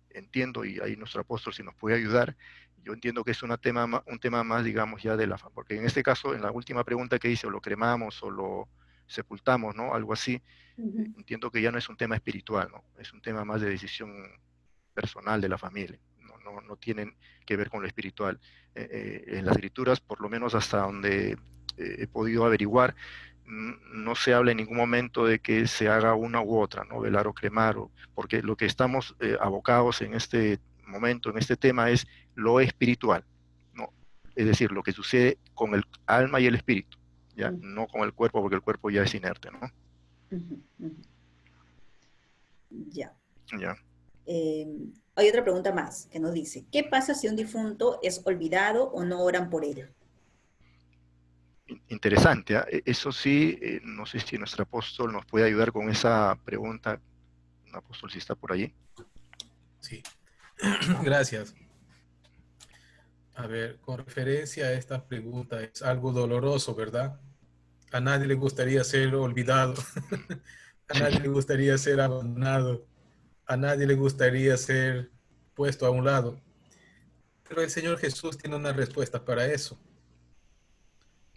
entiendo, y ahí nuestro apóstol si nos puede ayudar, yo entiendo que es un tema más, digamos, ya de la familia, porque en este caso, en la última pregunta que hice, o lo cremamos o lo sepultamos, ¿no? Algo así, entiendo que ya no es un tema espiritual, ¿no? Es un tema más de decisión personal de la familia, no tienen que ver con lo espiritual. En las escrituras, por lo menos hasta donde he podido averiguar, no se habla en ningún momento de que se haga una u otra, ¿no? Velar o cremar, porque lo que estamos abocados en este momento, en este tema, es lo espiritual, ¿no? Es decir, lo que sucede con el alma y el espíritu, ¿ya? No con el cuerpo, porque el cuerpo ya es inerte, ¿no? Ya. Ya. Hay otra pregunta más que nos dice, ¿qué pasa si un difunto es olvidado o no oran por él? Interesante, ¿eh? Eso sí, no sé si nuestro apóstol nos puede ayudar con esa pregunta. Un apóstol, si está por allí. Sí, gracias. A ver, con referencia a esta pregunta, es algo doloroso, ¿verdad? A nadie le gustaría ser olvidado, a Sí, nadie le gustaría ser abandonado, a nadie le gustaría ser puesto a un lado. Pero el Señor Jesús tiene una respuesta para eso.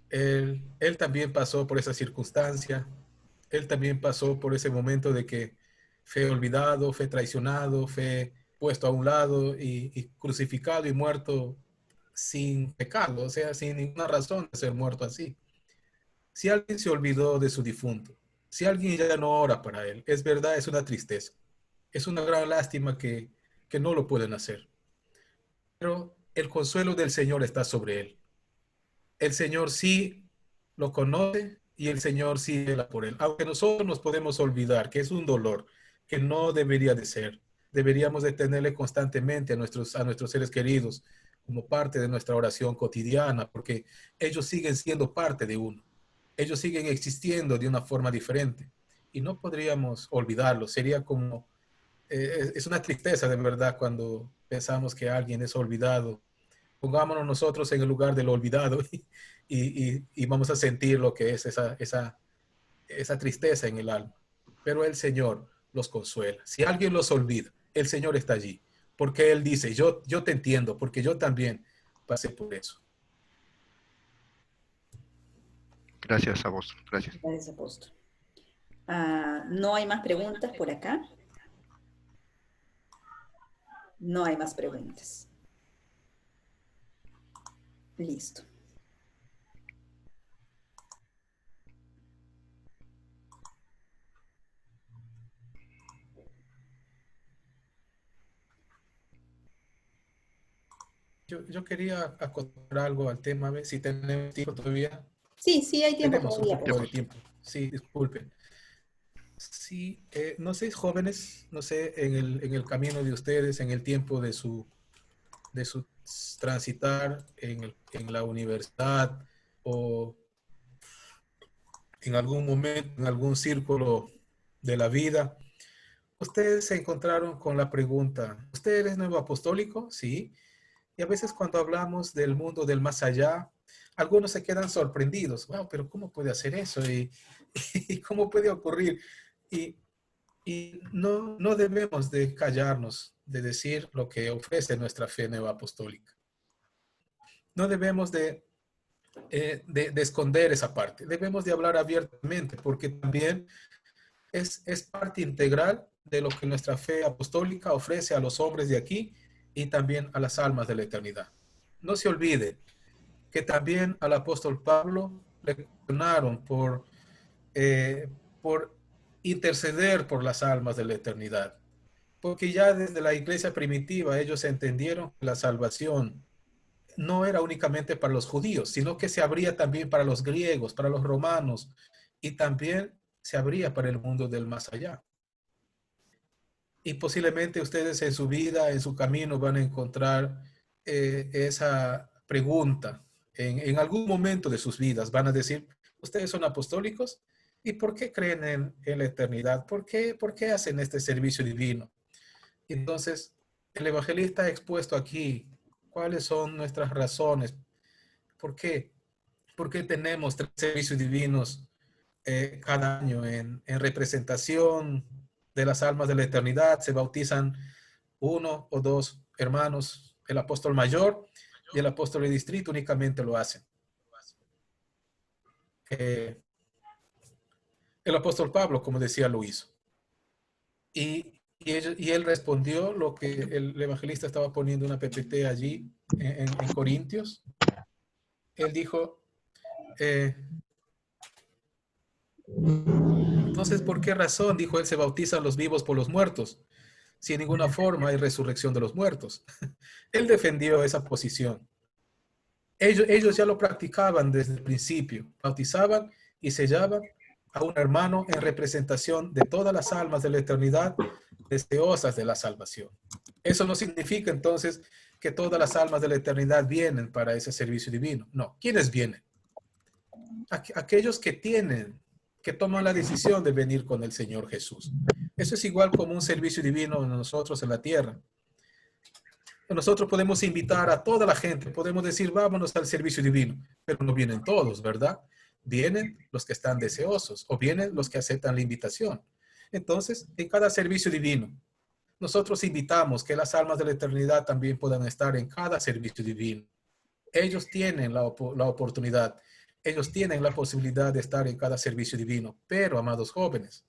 Él también pasó por esa circunstancia, él también pasó por ese momento de que fue olvidado, fue traicionado, fue puesto a un lado y crucificado y muerto sin pecado, o sea, sin ninguna razón de ser muerto así. Si alguien se olvidó de su difunto, si alguien ya no ora para él, es verdad, es una tristeza, es una gran lástima que no lo pueden hacer. Pero el consuelo del Señor está sobre él. El Señor sí lo conoce y el Señor sí vela por él. Aunque nosotros nos podemos olvidar que es un dolor que no debería de ser. Deberíamos de tenerle constantemente a nuestros seres queridos como parte de nuestra oración cotidiana, porque ellos siguen siendo parte de uno. Ellos siguen existiendo de una forma diferente y no podríamos olvidarlos. Sería como, es una tristeza de verdad cuando pensamos que alguien es olvidado. Pongámonos nosotros en el lugar del olvidado y vamos a sentir lo que es esa tristeza en el alma. Pero el Señor los consuela. Si alguien los olvida, el Señor está allí. Porque Él dice, yo te entiendo, porque yo también pasé por eso. gracias a vos, gracias. Gracias, apóstol. ¿No hay más preguntas por acá? No hay más preguntas. Listo. Yo quería acotar algo al tema, a ver si tenemos tiempo todavía. Sí, sí, hay tiempo Tenemos un todavía, poco de apóstol. tiempo. Sí, disculpen. Sí, no sé, jóvenes, no sé, en el camino de ustedes, en el tiempo de su transitar en la universidad o en algún momento, en algún círculo de la vida, ustedes se encontraron con la pregunta, ¿usted es nuevo apostólico? Sí. Y a veces cuando hablamos del mundo del más allá, algunos se quedan sorprendidos. Wow, pero ¿cómo puede hacer eso? ¿Y cómo puede ocurrir? Y, y no debemos de callarnos, de decir lo que ofrece nuestra fe neoapostólica. No debemos de esconder esa parte. Debemos de hablar abiertamente porque también es parte integral de lo que nuestra fe apostólica ofrece a los hombres de aquí y también a las almas de la eternidad. No se olvide que también al apóstol Pablo le cuestionaron por interceder por las almas de la eternidad. Porque ya desde la iglesia primitiva ellos entendieron que la salvación no era únicamente para los judíos, sino que se abría también para los griegos, para los romanos y también se abría para el mundo del más allá. Y posiblemente ustedes en su vida, en su camino, van a encontrar esa pregunta. En algún momento de sus vidas van a decir, ustedes son apostólicos, ¿y por qué creen en la eternidad? ¿Por qué hacen este servicio divino? Entonces, el evangelista ha expuesto aquí cuáles son nuestras razones. ¿Por qué? ¿Por qué tenemos 3 servicios divinos cada año en representación de las almas de la eternidad? Se bautizan 1 o 2 hermanos, el apóstol mayor y el apóstol de distrito únicamente lo hacen. El apóstol Pablo, como decía, lo hizo. Y él respondió lo que el evangelista estaba poniendo una PPT allí en Corintios. Él dijo, entonces, ¿por qué razón, dijo él, se bautizan los vivos por los muertos? Si en ninguna forma hay resurrección de los muertos. Él defendió esa posición. Ellos ya lo practicaban desde el principio. Bautizaban y sellaban a un hermano en representación de todas las almas de la eternidad deseosas de la salvación. Eso no significa entonces que todas las almas de la eternidad vienen para ese servicio divino. No. ¿Quiénes vienen? Aquellos que toman la decisión de venir con el Señor Jesús. Eso es igual como un servicio divino de nosotros en la tierra. Nosotros podemos invitar a toda la gente, podemos decir, vámonos al servicio divino, pero no vienen todos, ¿verdad? Vienen los que están deseosos o vienen los que aceptan la invitación. Entonces, en cada servicio divino, nosotros invitamos que las almas de la eternidad también puedan estar en cada servicio divino. Ellos tienen la oportunidad, ellos tienen la posibilidad de estar en cada servicio divino, pero, amados jóvenes,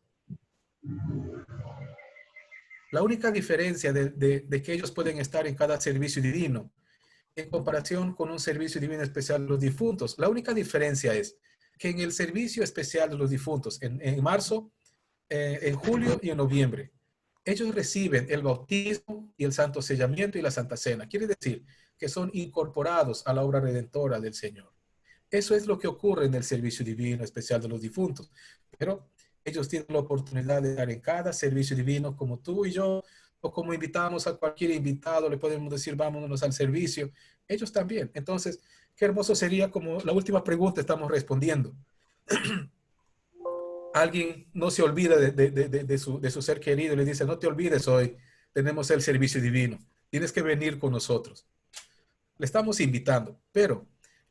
la única diferencia de que ellos pueden estar en cada servicio divino en comparación con un servicio divino especial de los difuntos, la única diferencia es que en el servicio especial de los difuntos, en marzo, en julio y en noviembre, ellos reciben el bautismo y el santo sellamiento y la santa cena. Quiere decir que son incorporados a la obra redentora del Señor. Eso es lo que ocurre en el servicio divino especial de los difuntos. Pero ellos tienen la oportunidad de estar en cada servicio divino como tú y yo, o como invitamos a cualquier invitado, le podemos decir, vámonos al servicio. Ellos también. Entonces, qué hermoso sería, como la última pregunta estamos respondiendo. Alguien no se olvida de su ser querido y le dice, no te olvides hoy, tenemos el servicio divino. Tienes que venir con nosotros. Le estamos invitando, pero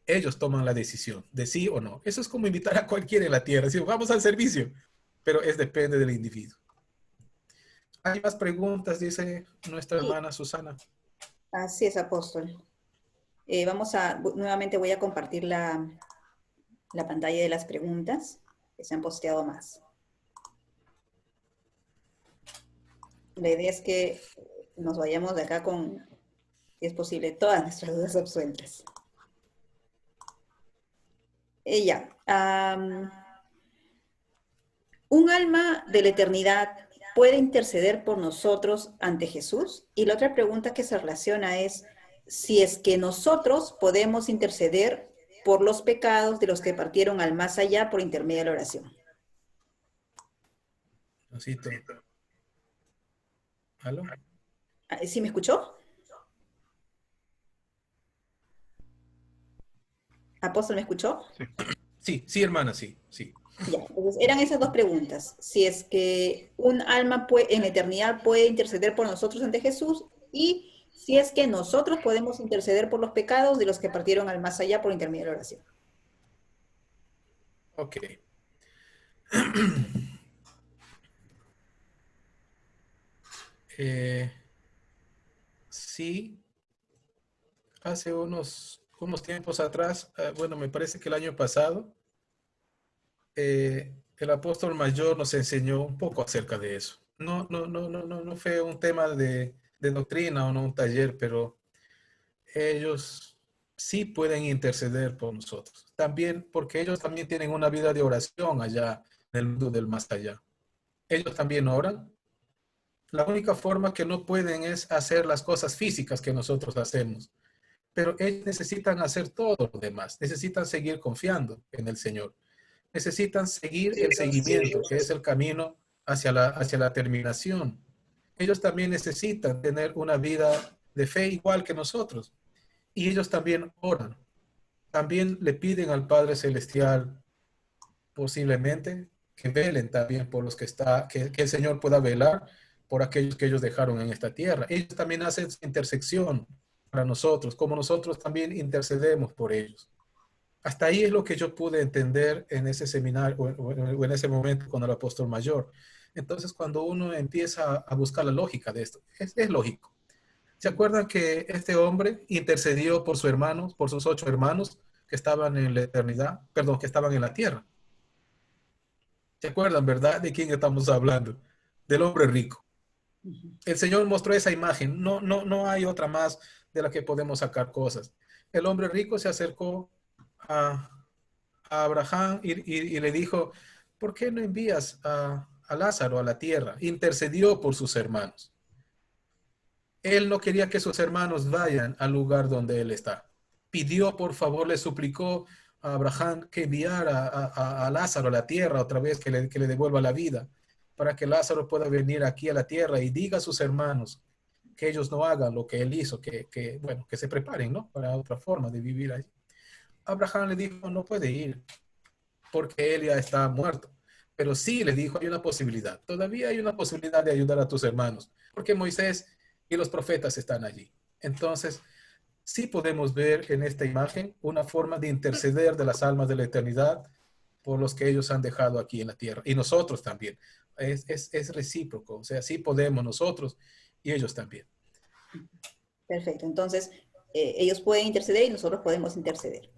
ellos toman la decisión de sí o no. Eso es como invitar a cualquiera en la tierra. Decir, vamos al servicio, pero depende del individuo. Hay más preguntas, dice nuestra hermana Susana. Así es, apóstol. Nuevamente voy a compartir la pantalla de las preguntas que se han posteado más. La idea es que nos vayamos de acá con, si es posible, todas nuestras dudas absueltas. Un alma de la eternidad puede interceder por nosotros ante Jesús. Y la otra pregunta que se relaciona es si es que nosotros podemos interceder por los pecados de los que partieron al más allá por intermedio de la oración. ¿Aló? ¿Sí me escuchó? ¿Apóstol me escuchó? Sí, hermana, sí. Ya, entonces eran esas dos preguntas. Si es que un alma en la eternidad puede interceder por nosotros ante Jesús y si es que nosotros podemos interceder por los pecados de los que partieron al más allá por intermedio de la oración. Ok. Sí, hace unos tiempos atrás, bueno, me parece que el año pasado, el apóstol mayor nos enseñó un poco acerca de eso. No fue un tema de doctrina o no un taller, pero ellos sí pueden interceder por nosotros. También porque ellos también tienen una vida de oración allá en el mundo del más allá. Ellos también oran. La única forma que no pueden es hacer las cosas físicas que nosotros hacemos. Pero ellos necesitan hacer todo lo demás. Necesitan seguir confiando en el Señor. necesitan seguir el seguimiento, que es el camino hacia la terminación. Ellos también necesitan tener una vida de fe igual que nosotros. Y ellos también oran. También le piden al Padre Celestial posiblemente que velen también por los que el Señor pueda velar por aquellos que ellos dejaron en esta tierra. Ellos también hacen intersección para nosotros, como nosotros también intercedemos por ellos. Hasta ahí es lo que yo pude entender en ese seminario o en ese momento con el apóstol mayor. Entonces, cuando uno empieza a buscar la lógica de esto, es lógico. ¿Se acuerdan que este hombre intercedió por sus hermanos, por sus 8 hermanos que estaban en la eternidad, perdón, que estaban en la tierra? ¿Se acuerdan, verdad? ¿De quién estamos hablando? Del hombre rico. El Señor mostró esa imagen. No hay otra más de la que podemos sacar cosas. El hombre rico se acercó a Abraham y le dijo, ¿por qué no envías a Lázaro a la tierra? Intercedió por sus hermanos. Él no quería que sus hermanos vayan al lugar donde él está. Pidió, por favor, le suplicó a Abraham que enviara a Lázaro a la tierra otra vez, que le devuelva la vida, para que Lázaro pueda venir aquí a la tierra y diga a sus hermanos que ellos no hagan lo que él hizo, bueno, que se preparen, ¿no? Para otra forma de vivir allí. Abraham le dijo, no puede ir, porque él ya está muerto. Pero sí le dijo, hay una posibilidad. Todavía hay una posibilidad de ayudar a tus hermanos, porque Moisés y los profetas están allí. Entonces, sí podemos ver en esta imagen una forma de interceder de las almas de la eternidad por los que ellos han dejado aquí en la tierra. Y nosotros también. Es recíproco. O sea, sí podemos nosotros y ellos también. Perfecto. Entonces, ellos pueden interceder y nosotros podemos interceder.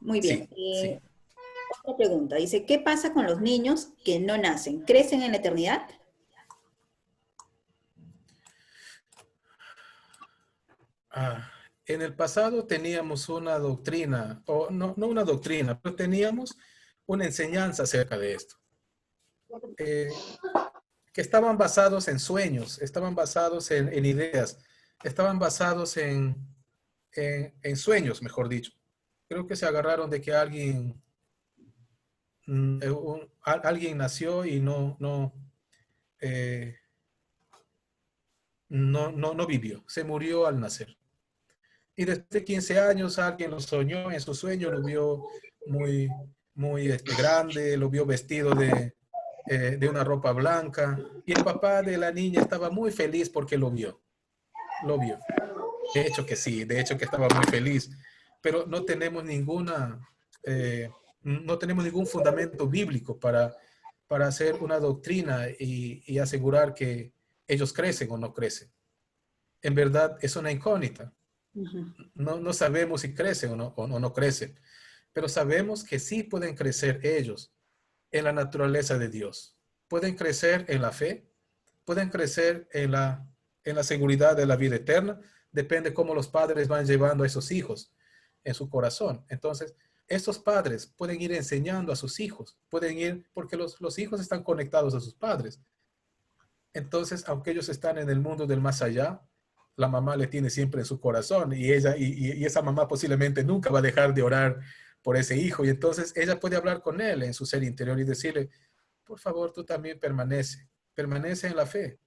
Muy bien. Sí, sí. Otra pregunta. Dice, ¿qué pasa con los niños que no nacen? ¿Crecen en la eternidad? En el pasado teníamos una doctrina, o no una doctrina, pero teníamos una enseñanza acerca de esto, que estaban basados en sueños, estaban basados en ideas, estaban basados en sueños, mejor dicho. Creo que se agarraron de que alguien nació y no vivió, se murió al nacer. Y después de 15 años alguien lo soñó, en su sueño lo vio muy grande, lo vio vestido de una ropa blanca. Y el papá de la niña estaba muy feliz porque lo vio. Lo vio. De hecho que sí, de hecho que estaba muy feliz. Pero no tenemos no tenemos ningún fundamento bíblico para hacer una doctrina y asegurar que ellos crecen o no crecen. En verdad es una incógnita. No sabemos si crecen o no crecen, pero sabemos que sí pueden crecer ellos en la naturaleza de Dios. Pueden crecer en la fe, pueden crecer en la seguridad de la vida eterna. Depende cómo los padres van llevando a esos hijos en su corazón. Entonces, estos padres pueden ir enseñando a sus hijos, pueden ir, porque los hijos están conectados a sus padres. Entonces, aunque ellos están en el mundo del más allá, la mamá le tiene siempre en su corazón y esa mamá posiblemente nunca va a dejar de orar por ese hijo. Y entonces ella puede hablar con él en su ser interior y decirle, por favor, tú también permanece en la fe.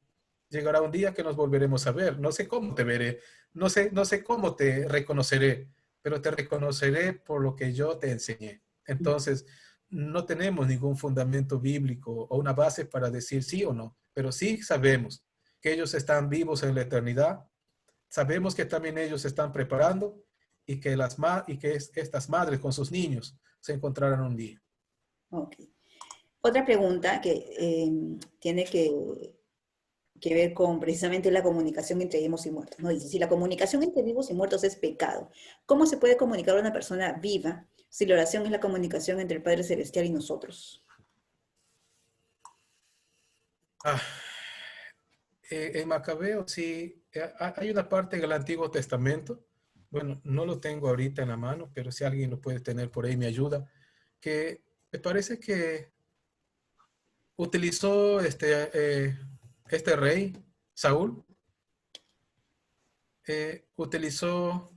Llegará un día que nos volveremos a ver. No sé cómo te veré, no sé cómo te reconoceré, pero te reconoceré por lo que yo te enseñé. Entonces, no tenemos ningún fundamento bíblico o una base para decir sí o no, pero sí sabemos que ellos están vivos en la eternidad. Sabemos que también ellos se están preparando y que estas madres con sus niños se encontrarán un día. Ok. Otra pregunta que tiene que ver con precisamente la comunicación entre vivos y muertos. ¿No? Dice, si la comunicación entre vivos y muertos es pecado, ¿cómo se puede comunicar a una persona viva si la oración es la comunicación entre el Padre Celestial y nosotros? En Macabeo sí, hay una parte en el Antiguo Testamento, bueno, no lo tengo ahorita en la mano, pero si alguien lo puede tener por ahí me ayuda, que me parece que utilizó este rey, Saúl, utilizó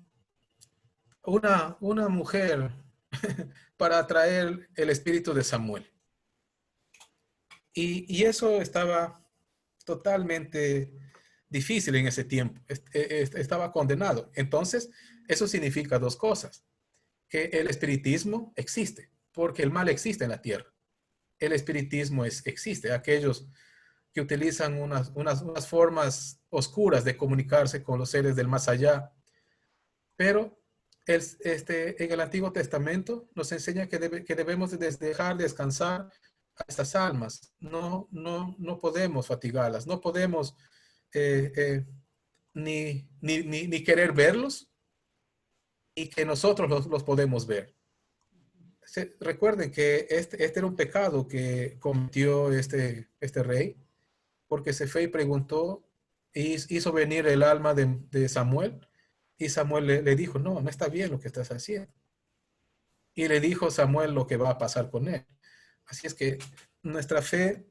una mujer para atraer el espíritu de Samuel. Y eso estaba totalmente difícil en ese tiempo. Estaba condenado. Entonces, eso significa dos cosas. Que el espiritismo existe, porque el mal existe en la tierra. El espiritismo existe. Aquellos que utilizan unas formas oscuras de comunicarse con los seres del más allá. Pero en el Antiguo Testamento nos enseña que debemos dejar descansar a estas almas. No podemos fatigarlas, no podemos ni querer verlos, y que nosotros los podemos ver. Recuerden que este era un pecado que cometió este rey, porque se fue y preguntó, y hizo venir el alma de Samuel, y Samuel le dijo, no está bien lo que estás haciendo. Y le dijo Samuel lo que va a pasar con él. Así es que nuestra fe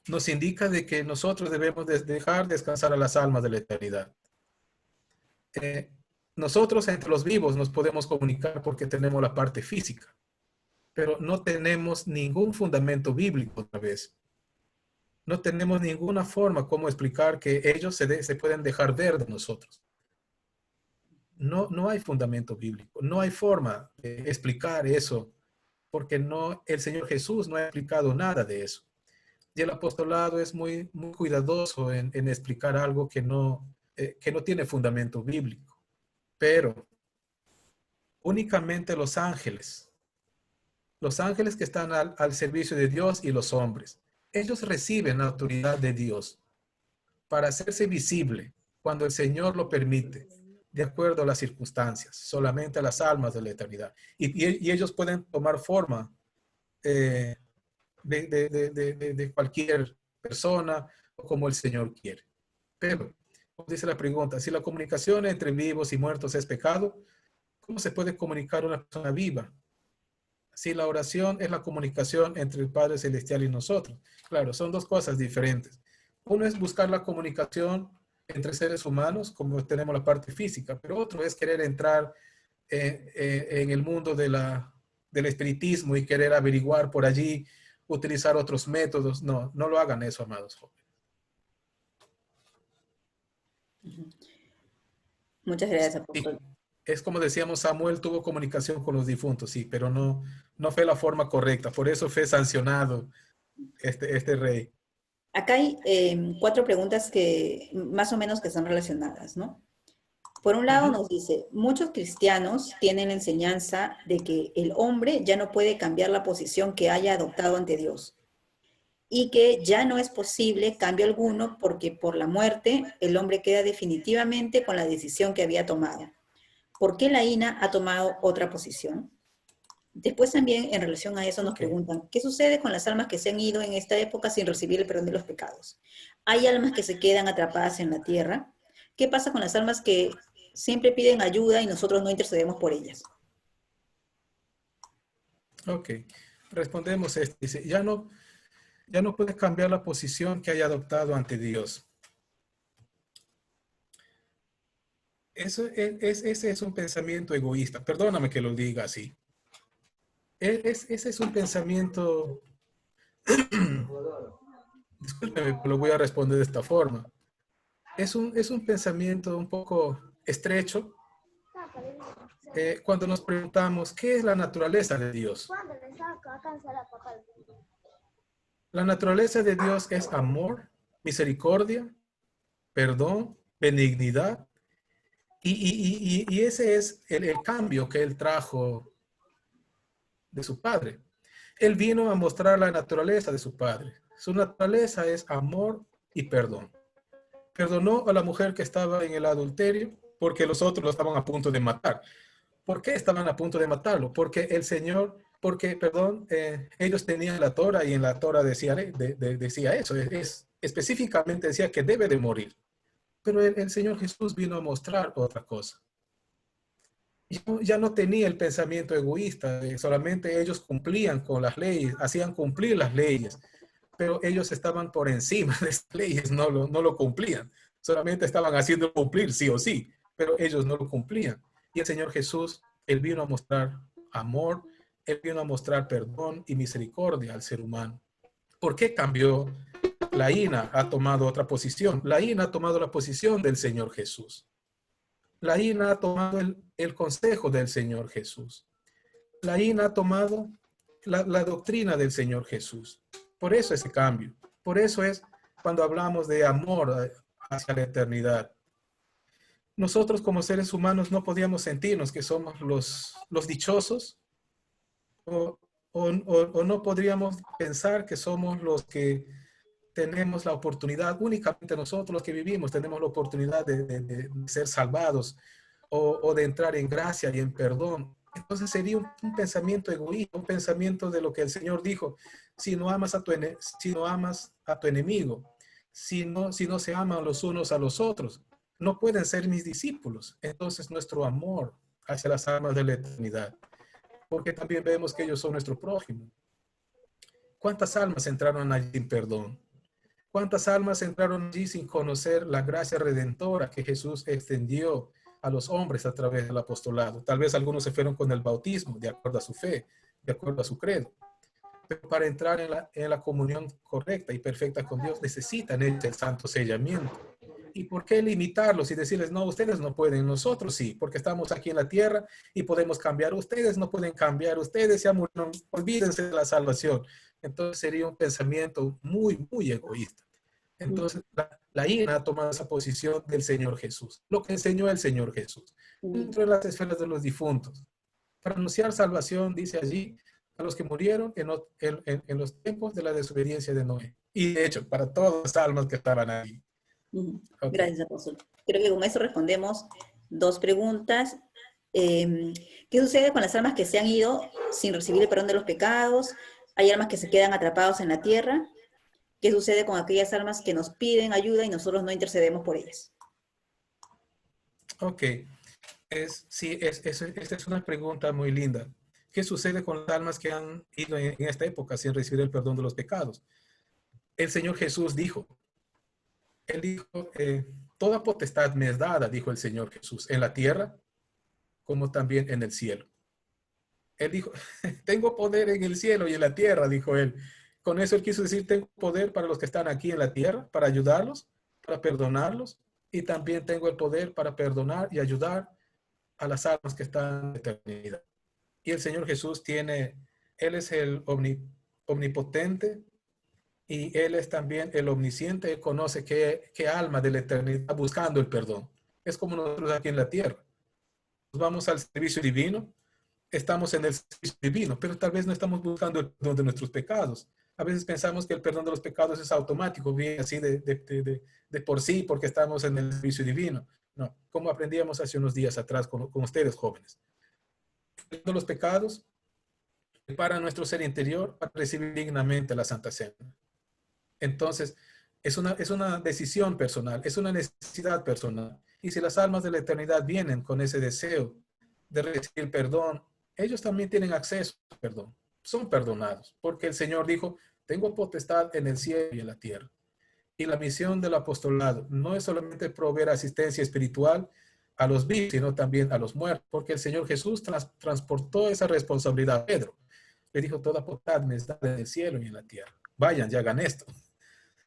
nos indica de que nosotros debemos dejar descansar a las almas de la eternidad. Nosotros entre los vivos nos podemos comunicar porque tenemos la parte física, pero no tenemos ningún fundamento bíblico otra vez. No tenemos ninguna forma como explicar que ellos se pueden dejar ver de nosotros. No hay fundamento bíblico, no hay forma de explicar eso, porque el Señor Jesús no ha explicado nada de eso. Y el apostolado es muy cuidadoso en explicar algo que no tiene fundamento bíblico. Pero únicamente los ángeles que están al servicio de Dios y los hombres, ellos reciben la autoridad de Dios para hacerse visible cuando el Señor lo permite, de acuerdo a las circunstancias, solamente a las almas de la eternidad. Y ellos pueden tomar forma de cualquier persona o como el Señor quiere. Pero, como dice la pregunta, si la comunicación entre vivos y muertos es pecado, ¿cómo se puede comunicar una persona viva? Si la oración es la comunicación entre el Padre Celestial y nosotros. Claro, son dos cosas diferentes. Uno es buscar la comunicación entre seres humanos, como tenemos la parte física, pero otro es querer entrar en el mundo del espiritismo y querer averiguar por allí, utilizar otros métodos. No lo hagan eso, amados jóvenes. Muchas gracias, apóstol. Sí, es como decíamos, Samuel tuvo comunicación con los difuntos, sí, pero no fue la forma correcta. Por eso fue sancionado este rey. Acá hay 4 preguntas que más o menos que están relacionadas, ¿no? Por un lado nos dice, muchos cristianos tienen la enseñanza de que el hombre ya no puede cambiar la posición que haya adoptado ante Dios y que ya no es posible cambio alguno porque por la muerte el hombre queda definitivamente con la decisión que había tomado. ¿Por qué la INA ha tomado otra posición? Después también en relación a eso nos preguntan, ¿qué sucede con las almas que se han ido en esta época sin recibir el perdón de los pecados? ¿Hay almas que se quedan atrapadas en la tierra? ¿Qué pasa con las almas que siempre piden ayuda y nosotros no intercedemos por ellas? Ok, respondemos esto. Dice, ya no puedes cambiar la posición que haya adoptado ante Dios. Ese es un pensamiento egoísta. Perdóname que lo diga así. Ese es un pensamiento, discúlpeme, pero lo voy a responder de esta forma. Es un pensamiento un poco estrecho cuando nos preguntamos, ¿qué es la naturaleza de Dios? La naturaleza de Dios es amor, misericordia, perdón, benignidad. Y ese es el cambio que Él trajo de su Padre. Él vino a mostrar la naturaleza de su Padre. Su naturaleza es amor y perdón. Perdonó a la mujer que estaba en el adulterio porque los otros lo estaban a punto de matar. ¿Por qué estaban a punto de matarlo? Porque ellos tenían la Torah y en la Torah decía eso. Específicamente decía que debe de morir. Pero el Señor Jesús vino a mostrar otra cosa. Ya no tenía el pensamiento egoísta, solamente ellos cumplían con las leyes, hacían cumplir las leyes, pero ellos estaban por encima de esas leyes, no lo cumplían, solamente estaban haciendo cumplir sí o sí, pero ellos no lo cumplían. Y el Señor Jesús, Él vino a mostrar amor, Él vino a mostrar perdón y misericordia al ser humano. ¿Por qué cambió? La INA ha tomado otra posición. La INA ha tomado la posición del Señor Jesús. La INA ha tomado el consejo del Señor Jesús. La INA ha tomado la doctrina del Señor Jesús. Por eso ese cambio. Por eso es cuando hablamos de amor hacia la eternidad. Nosotros como seres humanos no podíamos sentirnos que somos los dichosos o no podríamos pensar que somos los que tenemos la oportunidad, únicamente nosotros los que vivimos tenemos la oportunidad de ser salvados o de entrar en gracia y en perdón. Entonces sería un pensamiento egoísta, un pensamiento de lo que el Señor dijo: si no amas a tu enemigo, si no se aman los unos a los otros, no pueden ser mis discípulos. Entonces nuestro amor hacia las almas de la eternidad, porque también vemos que ellos son nuestro prójimo. ¿Cuántas almas entraron allí sin perdón? ¿Cuántas almas entraron allí sin conocer la gracia redentora que Jesús extendió a los hombres a través del apostolado? Tal vez algunos se fueron con el bautismo, de acuerdo a su fe, de acuerdo a su credo. Pero para entrar en la comunión correcta y perfecta con Dios, necesitan el santo sellamiento. ¿Y por qué limitarlos y decirles: no, ustedes no pueden, nosotros sí, porque estamos aquí en la tierra y podemos cambiar? Ustedes no pueden cambiar, ustedes ya murieron, olvídense de la salvación. Entonces sería un pensamiento muy, muy egoísta. Entonces la INA ha tomado esa posición del Señor Jesús, lo que enseñó el Señor Jesús, dentro de las esferas de los difuntos, para anunciar salvación, dice allí, a los que murieron en los tiempos de la desobediencia de Noé. Y de hecho, para todas las almas que estaban ahí. Okay. Gracias, apóstol. Creo que con eso respondemos dos preguntas. ¿Qué sucede con las almas que se han ido sin recibir el perdón de los pecados? ¿Hay almas que se quedan atrapadas en la tierra? ¿Qué sucede con aquellas almas que nos piden ayuda y nosotros no intercedemos por ellas? Ok. Esta es una pregunta muy linda. ¿Qué sucede con las almas que han ido en esta época sin recibir el perdón de los pecados? El Señor Jesús dijo, Él dijo, toda potestad me es dada, dijo el Señor Jesús, en la tierra como también en el cielo. Él dijo, tengo poder en el cielo y en la tierra, dijo Él. Con eso Él quiso decir, tengo poder para los que están aquí en la tierra, para ayudarlos, para perdonarlos, y también tengo el poder para perdonar y ayudar a las almas que están en la eternidad. Y el Señor Jesús Él es el omnipotente, y Él es también el omnisciente. Él conoce qué alma de la eternidad buscando el perdón. Es como nosotros aquí en la tierra. Nos vamos al servicio divino, estamos en el servicio divino, pero tal vez no estamos buscando el perdón de nuestros pecados. A veces pensamos que el perdón de los pecados es automático, viene así de por sí, porque estamos en el servicio divino. No, como aprendíamos hace unos días atrás con ustedes jóvenes. El perdón de los pecados prepara nuestro ser interior para recibir dignamente la Santa Cena. Entonces, es una decisión personal, es una necesidad personal. Y si las almas de la eternidad vienen con ese deseo de recibir perdón, ellos también tienen acceso al perdón. Son perdonados, porque el Señor dijo, tengo potestad en el cielo y en la tierra. Y la misión del apostolado no es solamente proveer asistencia espiritual a los vivos, sino también a los muertos, porque el Señor Jesús transportó esa responsabilidad a Pedro. Le dijo, toda potestad me es dada en el cielo y en la tierra. Vayan y hagan esto.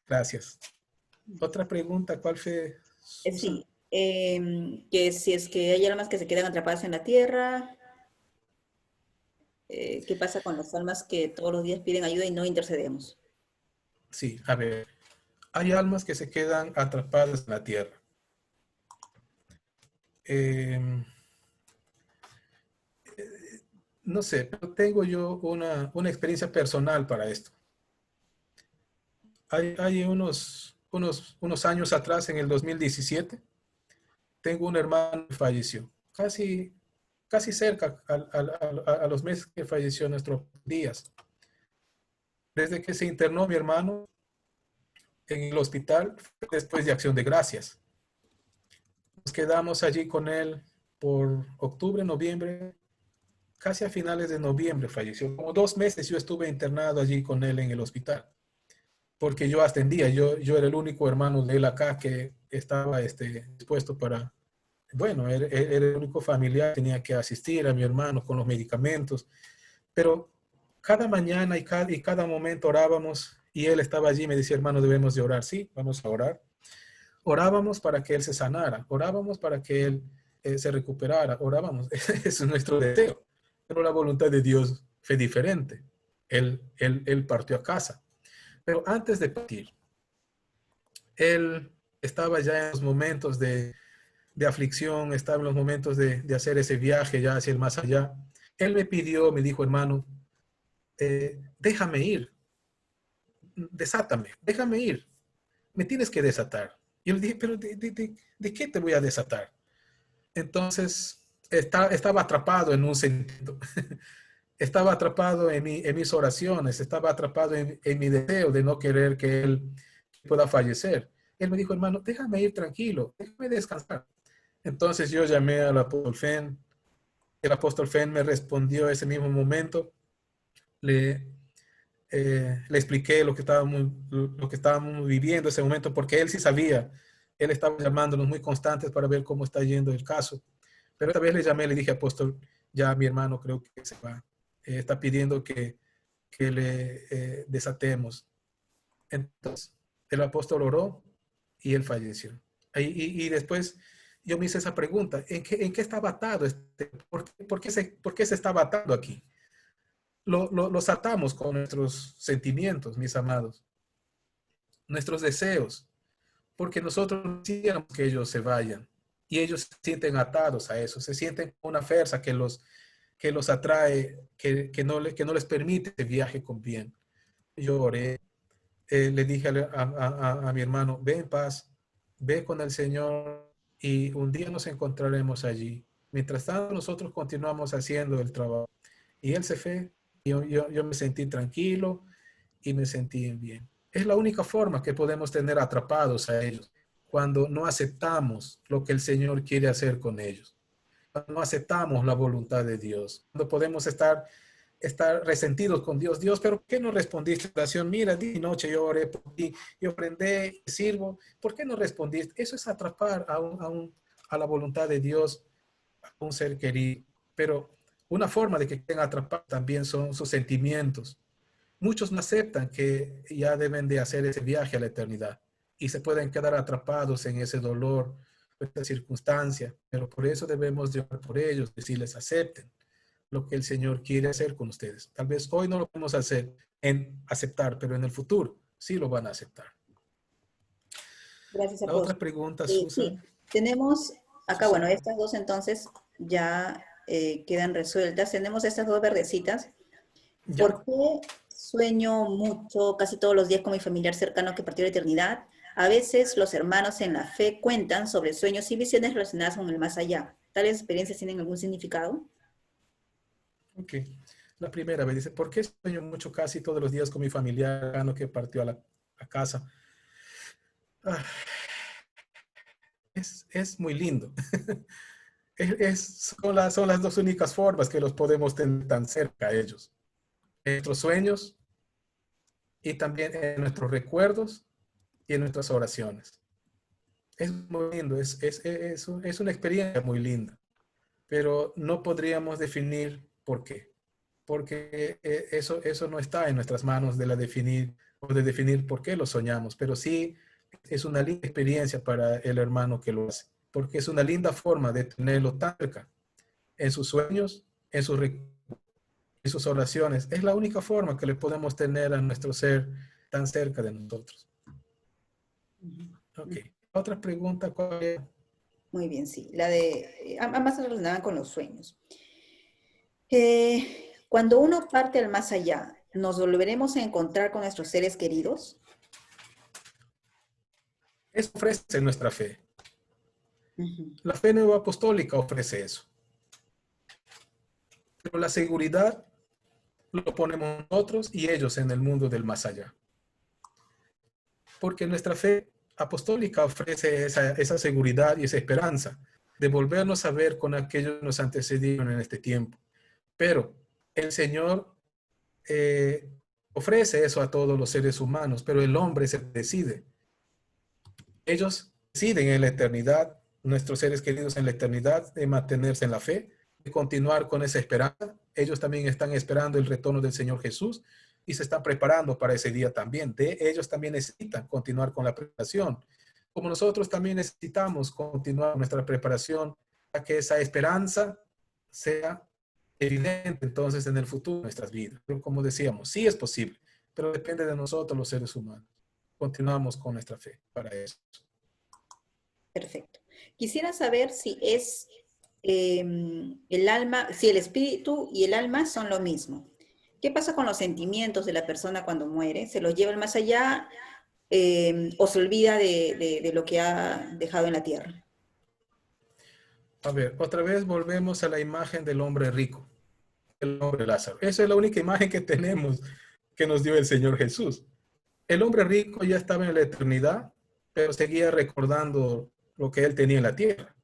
Gracias. Otra pregunta, ¿cuál fue? Sí, que si es que hay almas que se quedan atrapadas en la tierra, ¿qué pasa con las almas que todos los días piden ayuda y no intercedemos? Sí, a ver, hay almas que se quedan atrapadas en la tierra. No sé, pero tengo yo una experiencia personal para esto. Hay unos años atrás, en el 2017, tengo un hermano que falleció. Casi cerca a los meses que falleció, nuestros días. Desde que se internó mi hermano en el hospital, después de Acción de Gracias. Nos quedamos allí con él por octubre, noviembre, casi a finales de noviembre falleció. Como 2 meses yo estuve internado allí con él en el hospital, porque yo atendía, yo era el único hermano de él acá que estaba dispuesto para bueno, era el único familiar, tenía que asistir a mi hermano con los medicamentos, pero cada mañana y cada momento orábamos y él estaba allí y me decía, hermano, debemos de orar. Sí, vamos a orar. Orábamos para que él se sanara, orábamos para que él se recuperara, orábamos. Ese es nuestro deseo. Pero la voluntad de Dios fue diferente. Él partió a casa. Pero antes de partir, él estaba ya en los momentos de aflicción, estaba en los momentos de hacer ese viaje ya hacia el más allá. Él me pidió, me dijo, hermano, déjame ir, desátame, déjame ir, me tienes que desatar. Y yo le dije, pero ¿de qué te voy a desatar? Entonces, estaba atrapado en un sentido. Estaba atrapado en mis oraciones, estaba atrapado en mi deseo de no querer que él pueda fallecer. Él me dijo, hermano, déjame ir tranquilo, déjame descansar. Entonces yo llamé al apóstol Fenn. El apóstol Fenn me respondió ese mismo momento. Le expliqué lo que estábamos viviendo ese momento, porque él sí sabía. Él estaba llamándonos muy constantes para ver cómo está yendo el caso. Pero esta vez le llamé, le dije, apóstol, ya mi hermano creo que se va. Está pidiendo que le desatemos. Entonces, el apóstol oró y él falleció. Y después yo me hice esa pregunta, ¿en qué estaba atado? ¿Por qué se estaba atando aquí? Los atamos con nuestros sentimientos, mis amados, nuestros deseos, porque nosotros quisiéramos que ellos se vayan y ellos se sienten atados a eso, se sienten con una fuerza que los atrae, que no les permite ese viaje con bien. Yo oré, le dije a mi hermano, ve en paz, ve con el Señor y un día nos encontraremos allí. Mientras tanto, nosotros continuamos haciendo el trabajo. Y él se fue, y yo me sentí tranquilo y me sentí bien. Es la única forma que podemos tener atrapados a ellos, cuando no aceptamos lo que el Señor quiere hacer con ellos, cuando no aceptamos la voluntad de Dios, cuando podemos estar resentidos con Dios. Dios, ¿pero por qué no respondiste a la oración? Mira, día y noche yo oré por ti, yo aprendí, sirvo. ¿Por qué no respondiste? Eso es atrapar a la voluntad de Dios, a un ser querido. Pero una forma de que queden atrapados también son sus sentimientos. Muchos no aceptan que ya deben de hacer ese viaje a la eternidad y se pueden quedar atrapados en ese dolor, en esa circunstancia. Pero por eso debemos de orar por ellos, decirles acepten lo que el Señor quiere hacer con ustedes. Tal vez hoy no lo podemos hacer en aceptar, pero en el futuro sí lo van a aceptar. Gracias, La apóstol. otra pregunta, Sí, Susan. tenemos acá, Susan. bueno, estas dos entonces ya quedan resueltas. Tenemos estas dos verdecitas. Ya. ¿Por qué sueño mucho, casi todos los días con mi familiar cercano que partió a la eternidad? A veces los hermanos en la fe cuentan sobre sueños y visiones relacionadas con el más allá. ¿Tales experiencias tienen algún significado? Ok. La primera vez dice, ¿por qué sueño mucho casi todos los días con mi familiar cercano que partió a casa? Es muy lindo. Son las dos únicas formas que los podemos tener tan cerca a ellos. En nuestros sueños y también en nuestros recuerdos y en nuestras oraciones. Es muy lindo, es una experiencia muy linda, pero no podríamos definir por qué, porque eso no está en nuestras manos de definir por qué lo soñamos, pero sí es una linda experiencia para el hermano que lo hace, porque es una linda forma de tenerlo tan cerca en sus sueños, en sus oraciones. Es la única forma que le podemos tener a nuestro ser tan cerca de nosotros. Ok. Otra pregunta, ¿cuál es? Muy bien, sí. La de, ambas se relacionaban con los sueños. Cuando uno parte al más allá, ¿nos volveremos a encontrar con nuestros seres queridos? Eso ofrece nuestra fe. La fe neoapostólica ofrece eso. Pero la seguridad lo ponemos nosotros y ellos en el mundo del más allá. Porque nuestra fe apostólica ofrece esa seguridad y esa esperanza de volvernos a ver con aquellos que nos antecedieron en este tiempo. Pero el Señor ofrece eso a todos los seres humanos, pero el hombre se decide. Ellos deciden en la eternidad, nuestros seres queridos en la eternidad, de mantenerse en la fe, de continuar con esa esperanza. Ellos también están esperando el retorno del Señor Jesús y se están preparando para ese día también. Ellos también necesitan continuar con la preparación, como nosotros también necesitamos continuar nuestra preparación para que esa esperanza sea evidente entonces en el futuro de nuestras vidas. Pero como decíamos, sí es posible, pero depende de nosotros los seres humanos. Continuamos con nuestra fe para eso. Perfecto. Quisiera saber si es el alma, si el espíritu y el alma son lo mismo. ¿Qué pasa con los sentimientos de la persona cuando muere? ¿Se los lleva al más allá o se olvida de lo que ha dejado en la tierra? A ver, otra vez volvemos a la imagen del hombre rico, el hombre Lázaro. Esa es la única imagen que tenemos que nos dio el Señor Jesús. El hombre rico ya estaba en la eternidad, pero seguía recordando lo que él tenía en la tierra.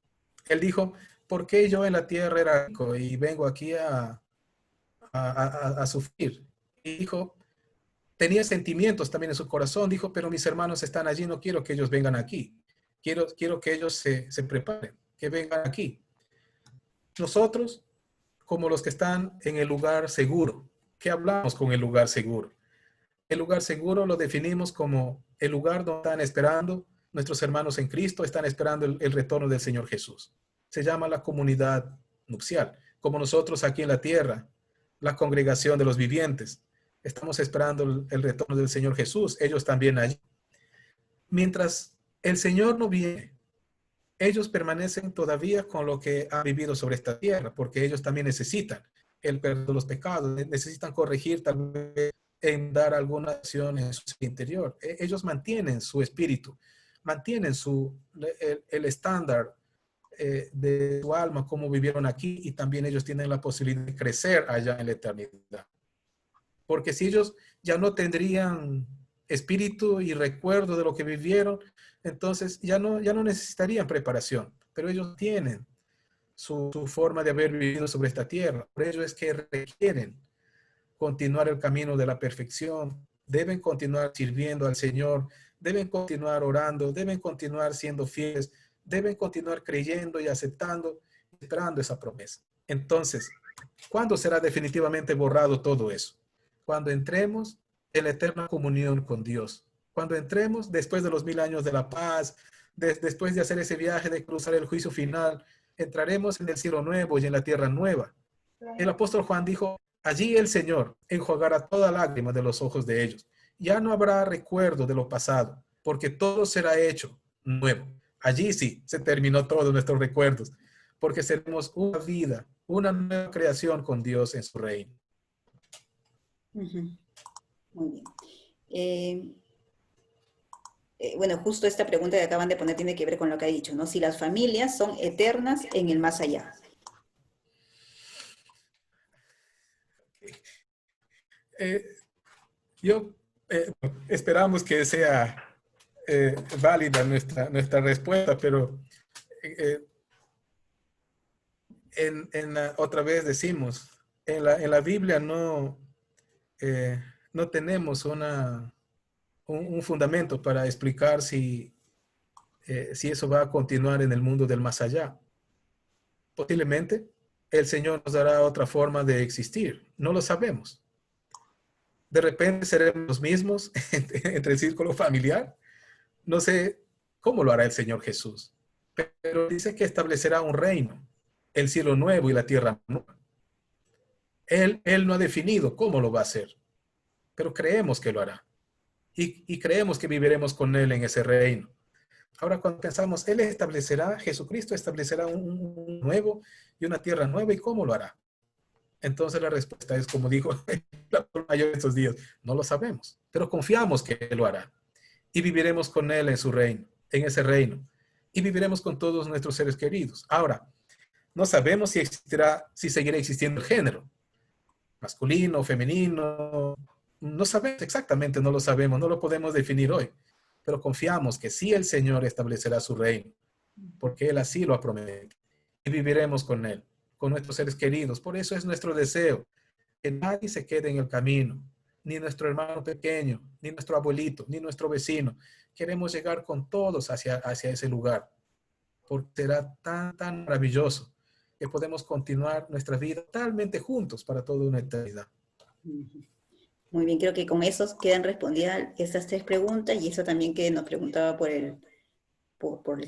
Él dijo, ¿por qué yo en la tierra era rico y vengo aquí a sufrir? Y dijo, tenía sentimientos también en su corazón. Dijo, pero mis hermanos están allí, no quiero que ellos vengan aquí. Quiero que ellos se preparen, que vengan aquí. Nosotros, como los que están en el lugar seguro, ¿qué hablamos con el lugar seguro? El lugar seguro lo definimos como el lugar donde están esperando nuestros hermanos en Cristo, están esperando el retorno del Señor Jesús. Se llama la comunidad nupcial, como nosotros aquí en la tierra, la congregación de los vivientes. Estamos esperando el retorno del Señor Jesús, ellos también allí. Mientras el Señor no viene, ellos permanecen todavía con lo que han vivido sobre esta tierra, porque ellos también necesitan el perdón de los pecados, necesitan corregir tal vez en dar alguna acción en su interior. Ellos mantienen su espíritu, mantienen el estándar de su alma, como vivieron aquí, y también ellos tienen la posibilidad de crecer allá en la eternidad. Porque si ellos ya no tendrían espíritu y recuerdo de lo que vivieron, entonces ya no necesitarían preparación, pero ellos tienen su forma de haber vivido sobre esta tierra. Por ello es que requieren continuar el camino de la perfección, deben continuar sirviendo al Señor, deben continuar orando, deben continuar siendo fieles, deben continuar creyendo y aceptando, esperando esa promesa. Entonces, ¿cuándo será definitivamente borrado todo eso? Cuando entremos en la eterna comunión con Dios. Cuando entremos después de los 1000 años de la paz, después de hacer ese viaje de cruzar el juicio final, entraremos en el cielo nuevo y en la tierra nueva. El apóstol Juan dijo, allí el Señor enjuagará toda lágrima de los ojos de ellos. Ya no habrá recuerdo de lo pasado, porque todo será hecho nuevo. Allí sí se terminó todos nuestros recuerdos, porque seremos una vida, una nueva creación con Dios en su reino. Muy bien. Bueno, justo esta pregunta que acaban de poner tiene que ver con lo que ha dicho, ¿no? Si las familias son eternas en el más allá. Esperamos que sea válida nuestra respuesta, pero otra vez decimos, en la Biblia no tenemos un fundamento para explicar si eso va a continuar en el mundo del más allá. Posiblemente el Señor nos dará otra forma de existir, no lo sabemos. De repente seremos los mismos entre el círculo familiar. No sé cómo lo hará el Señor Jesús, pero dice que establecerá un reino, el cielo nuevo y la tierra nueva. Él no ha definido cómo lo va a hacer, pero creemos que lo hará. Y creemos que viviremos con Él en ese reino. Ahora, cuando pensamos, Jesucristo establecerá un nuevo y una tierra nueva, ¿y cómo lo hará? Entonces la respuesta es, como dijo la mayor de estos días, no lo sabemos, pero confiamos que Él lo hará. Y viviremos con Él en su reino, en ese reino. Y viviremos con todos nuestros seres queridos. Ahora, no sabemos si seguirá existiendo el género, masculino, femenino. No sabemos exactamente, no lo sabemos, no lo podemos definir hoy. Pero confiamos que sí el Señor establecerá su reino, porque Él así lo ha prometido. Y viviremos con Él, con nuestros seres queridos. Por eso es nuestro deseo que nadie se quede en el camino, ni nuestro hermano pequeño, ni nuestro abuelito, ni nuestro vecino. Queremos llegar con todos hacia ese lugar, porque será tan maravilloso que podemos continuar nuestra vida totalmente juntos para toda una eternidad. Muy bien, creo que con eso quedan respondidas estas 3 preguntas y eso también que nos preguntaba por el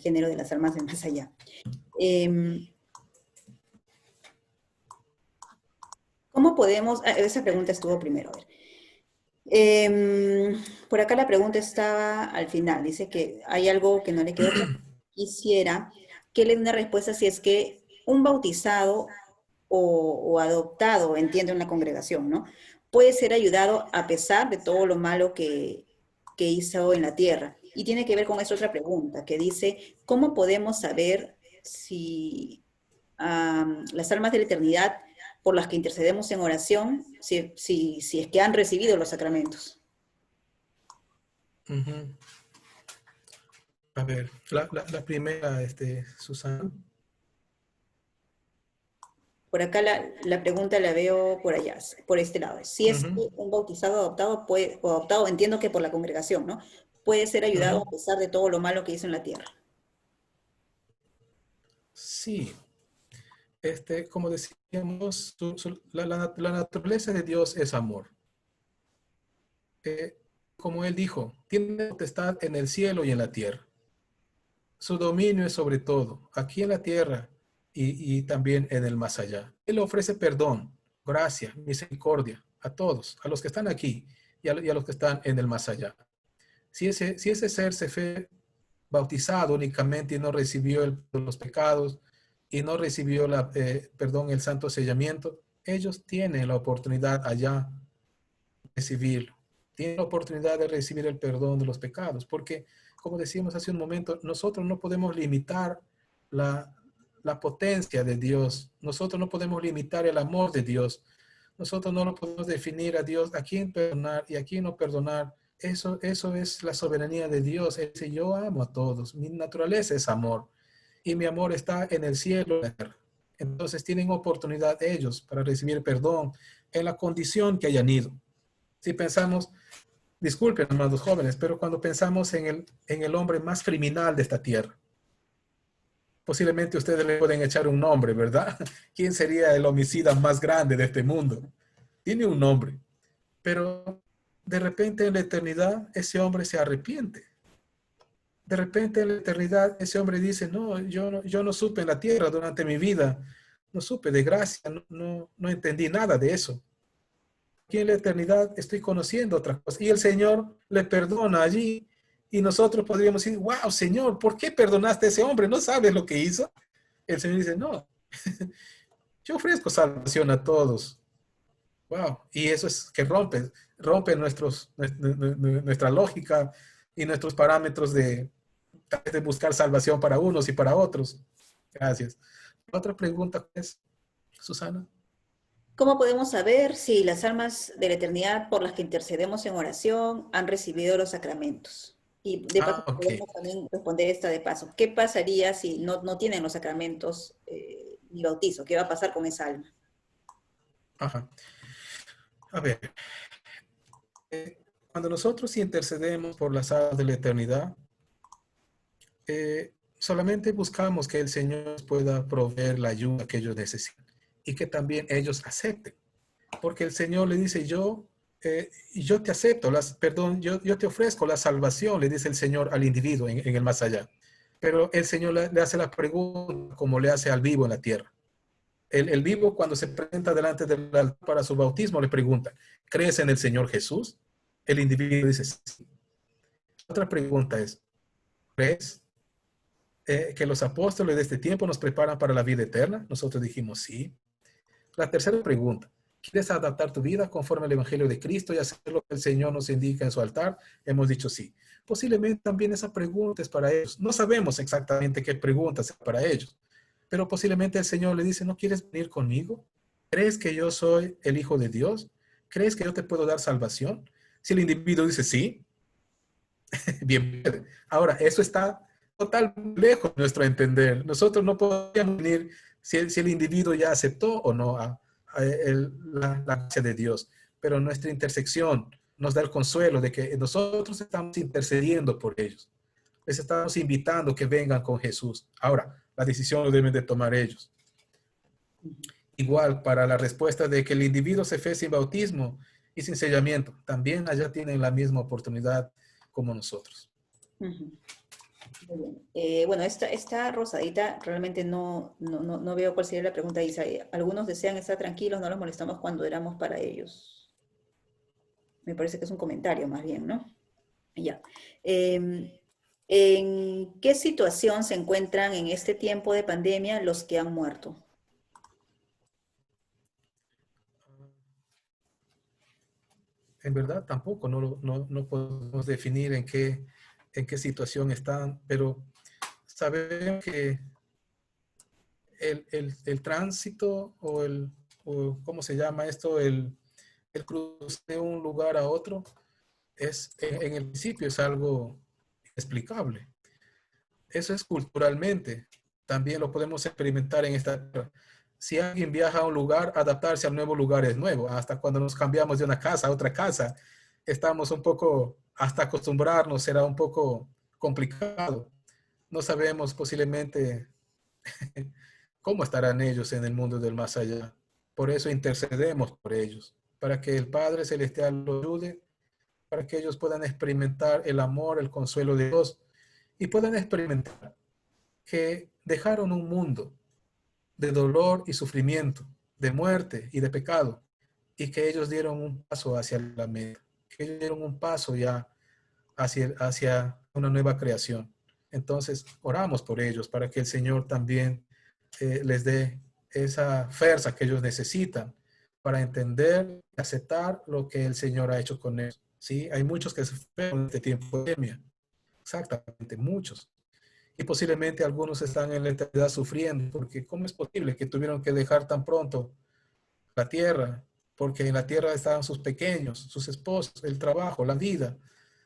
género de las almas del más allá. ¿Cómo podemos...? Esa pregunta estuvo primero. A ver. Por acá la pregunta estaba al final. Dice que hay algo que no le quedó claro. Quisiera que le dé una respuesta si es que un bautizado o adoptado, entiende, en la congregación, ¿no? Puede ser ayudado a pesar de todo lo malo que hizo en la tierra. Y tiene que ver con esa otra pregunta que dice, ¿cómo podemos saber si las almas de la eternidad por las que intercedemos en oración, si es que han recibido los sacramentos? A ver, la primera, Susana. Por acá la pregunta la veo por allá, por este lado. Si es un bautizado adoptado, o adoptado, entiendo que por la congregación, ¿no? Puede ser ayudado a pesar de todo lo malo que hizo en la tierra. Sí. Como decíamos, la naturaleza de Dios es amor. Como Él dijo, tiene potestad en el cielo y en la tierra. Su dominio es sobre todo, aquí en la tierra y también en el más allá. Él ofrece perdón, gracia, misericordia a todos, a los que están aquí y a los que están en el más allá. Si ese ser se fue bautizado únicamente y no recibió los pecados y no recibió el santo sellamiento, ellos tienen la oportunidad allá de recibirlo. Tienen la oportunidad de recibir el perdón de los pecados, porque, como decíamos hace un momento, nosotros no podemos limitar la potencia de Dios. Nosotros no podemos limitar el amor de Dios. Nosotros no lo podemos definir a Dios, a quién perdonar y a quién no perdonar. Eso es la soberanía de Dios. Él dice, yo amo a todos. Mi naturaleza es amor. Y mi amor está en el cielo. Entonces tienen oportunidad ellos para recibir perdón en la condición que hayan ido. Si pensamos, disculpen, amados jóvenes, pero cuando pensamos en el hombre más criminal de esta tierra, posiblemente ustedes le pueden echar un nombre, ¿verdad? ¿Quién sería el homicida más grande de este mundo? Tiene un nombre, pero de repente en la eternidad ese hombre se arrepiente. De repente en la eternidad ese hombre dice, no, yo no supe en la tierra durante mi vida, no supe de gracia, no entendí nada de eso. Aquí en la eternidad estoy conociendo otras cosas. Y el Señor le perdona allí. Y nosotros podríamos decir, wow, Señor, ¿por qué perdonaste a ese hombre? ¿No sabes lo que hizo? El Señor dice, no, yo ofrezco salvación a todos. Wow. Y eso es que rompe nuestra lógica y nuestros parámetros de buscar salvación para unos y para otros. Gracias. Otra pregunta es, Susana. ¿Cómo podemos saber si las almas de la eternidad por las que intercedemos en oración han recibido los sacramentos? Y de paso podemos también responder esta de paso. ¿Qué pasaría si no tienen los sacramentos ni bautizo? ¿Qué va a pasar con esa alma? Ajá. A ver, cuando nosotros intercedemos por las almas de la eternidad, solamente buscamos que el Señor pueda proveer la ayuda que ellos necesitan y que también ellos acepten. Porque el Señor le dice, yo te acepto, yo te ofrezco la salvación, le dice el Señor al individuo en el más allá. Pero el Señor le hace la pregunta como le hace al vivo en la tierra. El vivo cuando se presenta delante del altar para su bautismo le pregunta, ¿crees en el Señor Jesús? El individuo dice, sí. Otra pregunta es, ¿crees que los apóstoles de este tiempo nos preparan para la vida eterna? Nosotros dijimos, sí. La tercera pregunta, ¿quieres adaptar tu vida conforme al Evangelio de Cristo y hacer lo que el Señor nos indica en su altar? Hemos dicho sí. Posiblemente también esa pregunta es para ellos. No sabemos exactamente qué pregunta es para ellos, pero posiblemente el Señor le dice, ¿no quieres venir conmigo? ¿Crees que yo soy el Hijo de Dios? ¿Crees que yo te puedo dar salvación? Si el individuo dice sí, bien. Ahora, eso está totalmente lejos de nuestro entender. Nosotros no podemos venir si el individuo ya aceptó o no la gracia de Dios. Pero nuestra intersección nos da el consuelo de que nosotros estamos intercediendo por ellos. Les estamos invitando que vengan con Jesús. Ahora, la decisión lo deben de tomar ellos. Igual para la respuesta de que el individuo se fue sin bautismo y sin sellamiento, también allá tienen la misma oportunidad como nosotros. Ujú. Muy bien. Bueno, esta rosadita realmente no veo cuál sería la pregunta, Isa. Algunos desean estar tranquilos, no los molestamos cuando éramos para ellos. Me parece que es un comentario más bien, ¿no? Ya. ¿En qué situación se encuentran en este tiempo de pandemia los que han muerto? En verdad tampoco, no podemos definir en qué situación están, pero sabemos que el tránsito o ¿cómo se llama esto? El cruce de un lugar a otro en el principio es algo explicable. Eso es culturalmente. También lo podemos experimentar en esta tierra. Si alguien viaja a un lugar, adaptarse al nuevo lugar es nuevo. Hasta cuando nos cambiamos de una casa a otra casa, estamos un poco, hasta acostumbrarnos será un poco complicado. No sabemos posiblemente cómo estarán ellos en el mundo del más allá. Por eso intercedemos por ellos, para que el Padre Celestial los ayude, para que ellos puedan experimentar el amor, el consuelo de Dios y puedan experimentar que dejaron un mundo de dolor y sufrimiento, de muerte y de pecado, y que ellos dieron un paso hacia la meta, que ellos dieron un paso ya hacia una nueva creación. Entonces, oramos por ellos para que el Señor también les dé esa fuerza que ellos necesitan para entender y aceptar lo que el Señor ha hecho con ellos. ¿Sí? Hay muchos que se fueron en este tiempo de pandemia. Exactamente, muchos. Y posiblemente algunos están en la eternidad sufriendo, porque ¿cómo es posible que tuvieron que dejar tan pronto la tierra? Porque en la tierra estaban sus pequeños, sus esposos, el trabajo, la vida,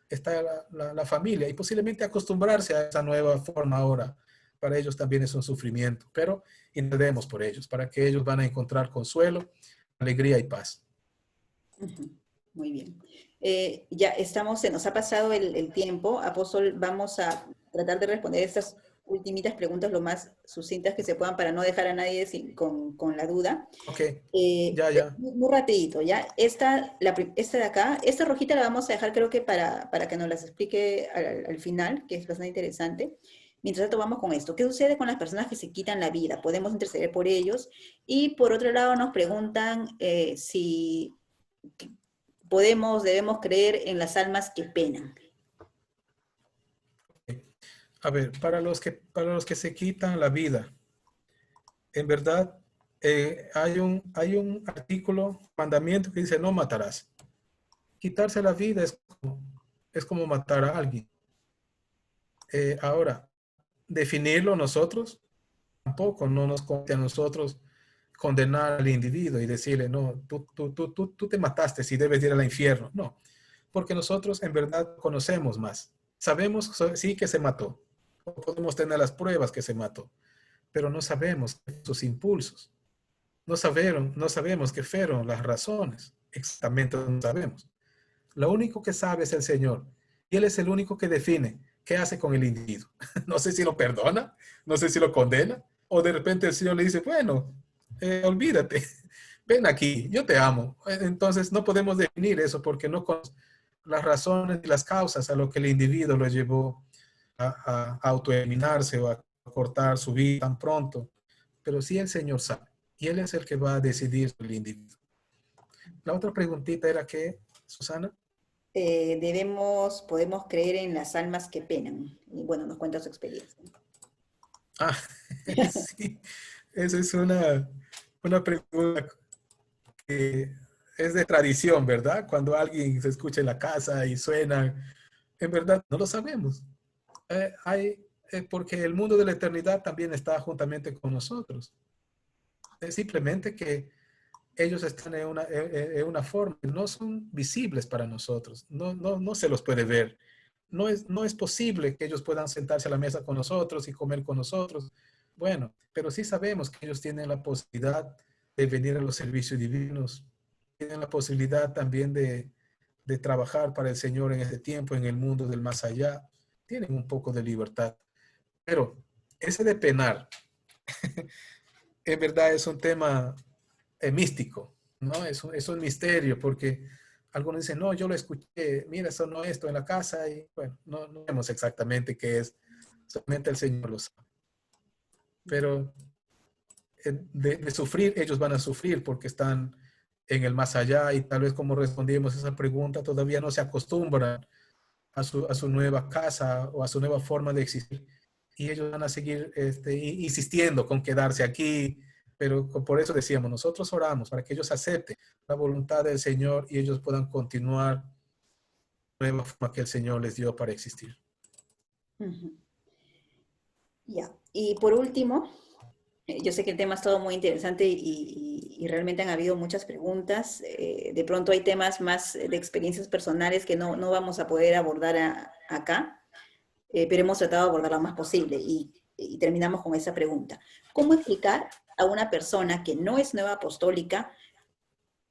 está la familia, y posiblemente acostumbrarse a esa nueva forma ahora, para ellos también es un sufrimiento, pero intercedemos por ellos, para que ellos van a encontrar consuelo, alegría y paz. Ujú. Muy bien. Ya estamos, se nos ha pasado el tiempo. Apóstol, vamos a tratar de responder estas ultimitas preguntas lo más sucintas que se puedan para no dejar a nadie con la duda. Ok, ya. Muy rapidito, ¿ya? Esta de acá, esta rojita la vamos a dejar creo que para que nos las explique al final, que es bastante interesante. Mientras tanto vamos con esto. ¿Qué sucede con las personas que se quitan la vida? ¿Podemos interceder por ellos? Y por otro lado nos preguntan si debemos creer en las almas que penan. A ver, para los que se quitan la vida, en verdad, hay un artículo, mandamiento que dice no matarás. Quitarse la vida es como matar a alguien. Ahora, definirlo nosotros, tampoco no nos compete a nosotros condenar al individuo y decirle, no, tú te mataste si debes ir al infierno. No, porque nosotros en verdad conocemos más. Sabemos sí que se mató. Podemos tener las pruebas que se mató, pero no sabemos sus impulsos. No sabemos qué fueron las razones. Exactamente no sabemos. Lo único que sabe es el Señor. Y Él es el único que define qué hace con el individuo. No sé si lo perdona, no sé si lo condena, o de repente el Señor le dice, bueno, olvídate, ven aquí, yo te amo. Entonces no podemos definir eso porque no conocemos las razones y las causas a lo que el individuo lo llevó a autoeliminarse o a cortar su vida tan pronto. Pero sí el Señor sabe. Y Él es el que va a decidir sobre el individuo. La otra preguntita era que, Susana. Podemos creer en las almas que penan. Y bueno, nos cuenta su experiencia. Ah, sí, esa es una pregunta que es de tradición, ¿verdad? Cuando alguien se escucha en la casa y suena, en verdad no lo sabemos. Porque el mundo de la eternidad también está juntamente con nosotros. Es simplemente que ellos están en una forma, no son visibles para nosotros, no se los puede ver. No es posible que ellos puedan sentarse a la mesa con nosotros y comer con nosotros. Bueno, pero sí sabemos que ellos tienen la posibilidad de venir a los servicios divinos, tienen la posibilidad también de trabajar para el Señor en este tiempo, en el mundo del más allá. tienen un poco de libertad. Pero ese de penar, en verdad es un tema místico, ¿no? Es un misterio porque algunos dicen, no, yo lo escuché, mira, sonó esto en la casa y bueno, no vemos exactamente qué es, solamente el Señor lo sabe. Pero de sufrir, ellos van a sufrir porque están en el más allá y tal vez como respondimos esa pregunta, todavía no se acostumbran a su nueva casa o a su nueva forma de existir y ellos van a seguir insistiendo con quedarse aquí, pero por eso decíamos, nosotros oramos para que ellos acepten la voluntad del Señor y ellos puedan continuar la nueva forma que el Señor les dio para existir. Ujú. Ya. Y por último, yo sé que el tema es todo muy interesante y realmente han habido muchas preguntas. De pronto hay temas más de experiencias personales que no vamos a poder abordar acá, pero hemos tratado de abordar lo más posible y terminamos con esa pregunta. ¿Cómo explicar a una persona que no es nueva apostólica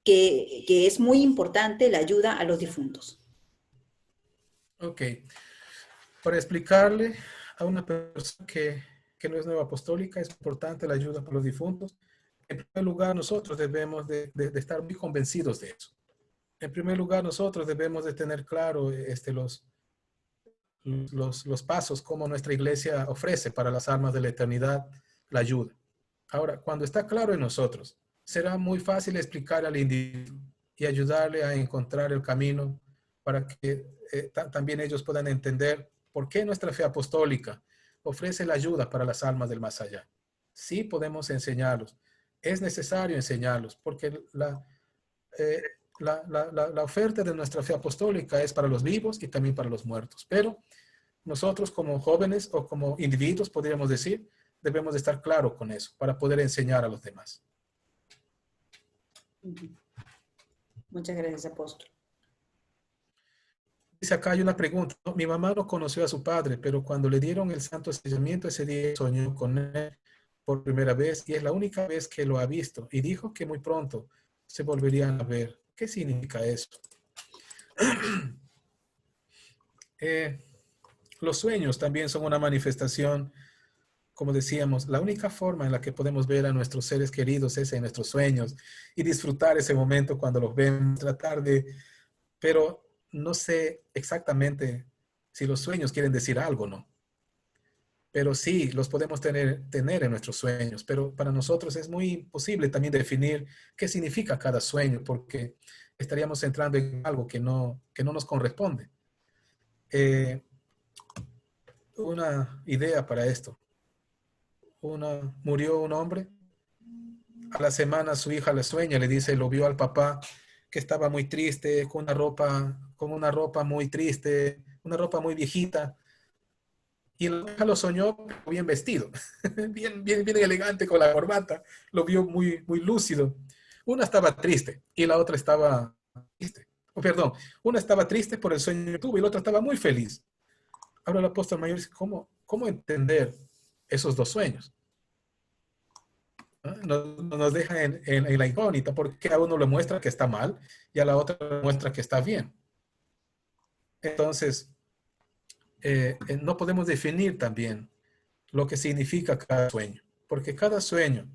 que es muy importante la ayuda a los difuntos? Ok. Para explicarle a una persona que no es nueva apostólica, es importante la ayuda para los difuntos. En primer lugar, nosotros debemos de estar muy convencidos de eso. En primer lugar, nosotros debemos de tener claro los pasos como nuestra iglesia ofrece para las almas de la eternidad la ayuda. Ahora, cuando está claro en nosotros, será muy fácil explicar al individuo y ayudarle a encontrar el camino para que también ellos puedan entender por qué nuestra fe apostólica ofrece la ayuda para las almas del más allá. Sí podemos enseñarlos. Es necesario enseñarlos porque eh, la oferta de nuestra fe apostólica es para los vivos y también para los muertos. Pero nosotros como jóvenes o como individuos, podríamos decir, debemos de estar claros con eso para poder enseñar a los demás. Muchas gracias, apóstol. Dice acá hay una pregunta. Mi mamá no conoció a su padre, pero cuando le dieron el santo sellamiento ese día soñó con él por primera vez y es la única vez que lo ha visto y dijo que muy pronto se volverían a ver. ¿Qué significa eso? Los sueños también son una manifestación, como decíamos, la única forma en la que podemos ver a nuestros seres queridos es en nuestros sueños y disfrutar ese momento cuando los vemos, tratar de, pero no sé exactamente si los sueños quieren decir algo, ¿no? Pero sí, los podemos tener en nuestros sueños, pero para nosotros es muy imposible también definir qué significa cada sueño, porque estaríamos entrando en algo que no nos corresponde. Una idea para esto. Murió un hombre, a la semana su hija le sueña, le dice, lo vio al papá que estaba muy triste, con una ropa muy triste, una ropa muy viejita, y la hija lo soñó bien vestido, bien elegante con la corbata, lo vio muy lúcido. Una estaba triste y la otra estaba triste. Perdón, una estaba triste por el sueño que tuvo y la otra estaba muy feliz. Ahora el apóstol mayor dice, ¿cómo entender esos dos sueños? Nos deja en la incógnita porque a uno le muestra que está mal y a la otra le muestra que está bien. Entonces, no podemos definir también lo que significa cada sueño, porque cada sueño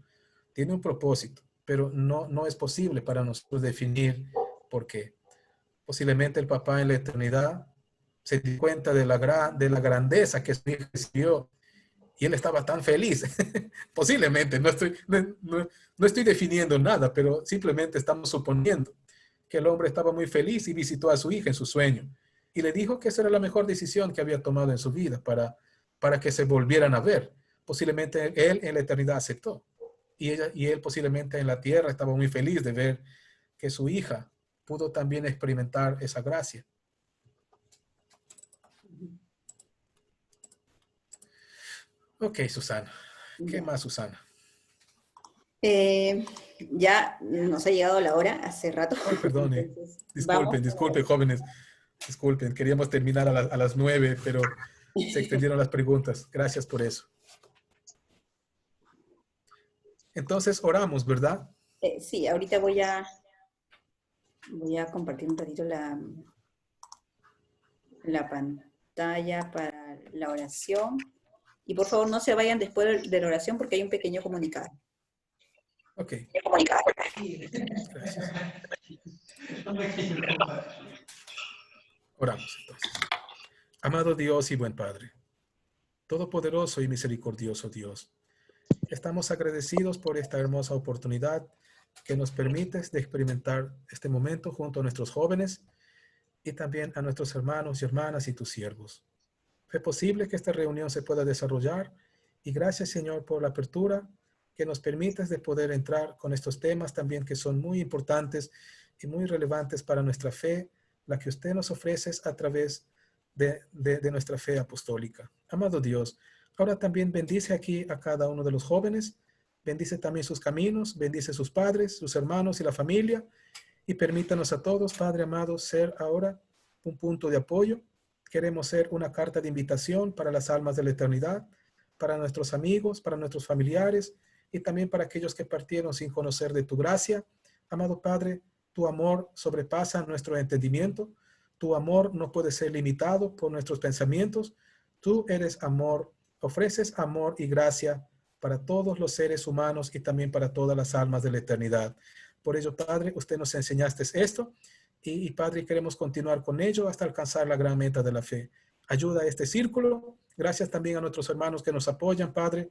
tiene un propósito, pero no es posible para nosotros definir por qué. Posiblemente el papá en la eternidad se dio cuenta de la grandeza que su hijo recibió y él estaba tan feliz. Posiblemente, no estoy definiendo nada, pero simplemente estamos suponiendo que el hombre estaba muy feliz y visitó a su hija en su sueño y le dijo que esa era la mejor decisión que había tomado en su vida para que se volvieran a ver. Posiblemente él en la eternidad aceptó y él posiblemente en la tierra estaba muy feliz de ver que su hija pudo también experimentar esa gracia. Ok, Susana. ¿Qué más, Susana? Ya nos ha llegado la hora hace rato. Ay, perdone. Entonces, Disculpen, jóvenes. Disculpen, queríamos terminar a las 9, pero se extendieron las preguntas. Gracias por eso. Entonces, oramos, ¿verdad? Sí, ahorita voy a compartir un ratito la pantalla. pantalla para la oración. Y por favor no se vayan después de la oración porque hay un pequeño comunicado. Ok. Gracias. Oramos entonces. Amado Dios y buen Padre, todopoderoso y misericordioso Dios, estamos agradecidos por esta hermosa oportunidad que nos permites de experimentar este momento junto a nuestros jóvenes y también a nuestros hermanos y hermanas y tus siervos. Fue posible que esta reunión se pueda desarrollar y gracias, Señor, por la apertura que nos permites de poder entrar con estos temas también que son muy importantes y muy relevantes para nuestra fe, la que usted nos ofrece a través de nuestra fe apostólica. Amado Dios, ahora también bendice aquí a cada uno de los jóvenes, bendice también sus caminos, bendice sus padres, sus hermanos y la familia, y permítanos a todos, Padre amado, ser ahora un punto de apoyo. Queremos ser una carta de invitación para las almas de la eternidad, para nuestros amigos, para nuestros familiares y también para aquellos que partieron sin conocer de tu gracia. Amado Padre, tu amor sobrepasa nuestro entendimiento. Tu amor no puede ser limitado por nuestros pensamientos. Tú eres amor, ofreces amor y gracia para todos los seres humanos y también para todas las almas de la eternidad. Por ello, Padre, usted nos enseñaste esto y Padre, queremos continuar con ello hasta alcanzar la gran meta de la fe. Ayuda a este círculo. Gracias también a nuestros hermanos que nos apoyan, Padre,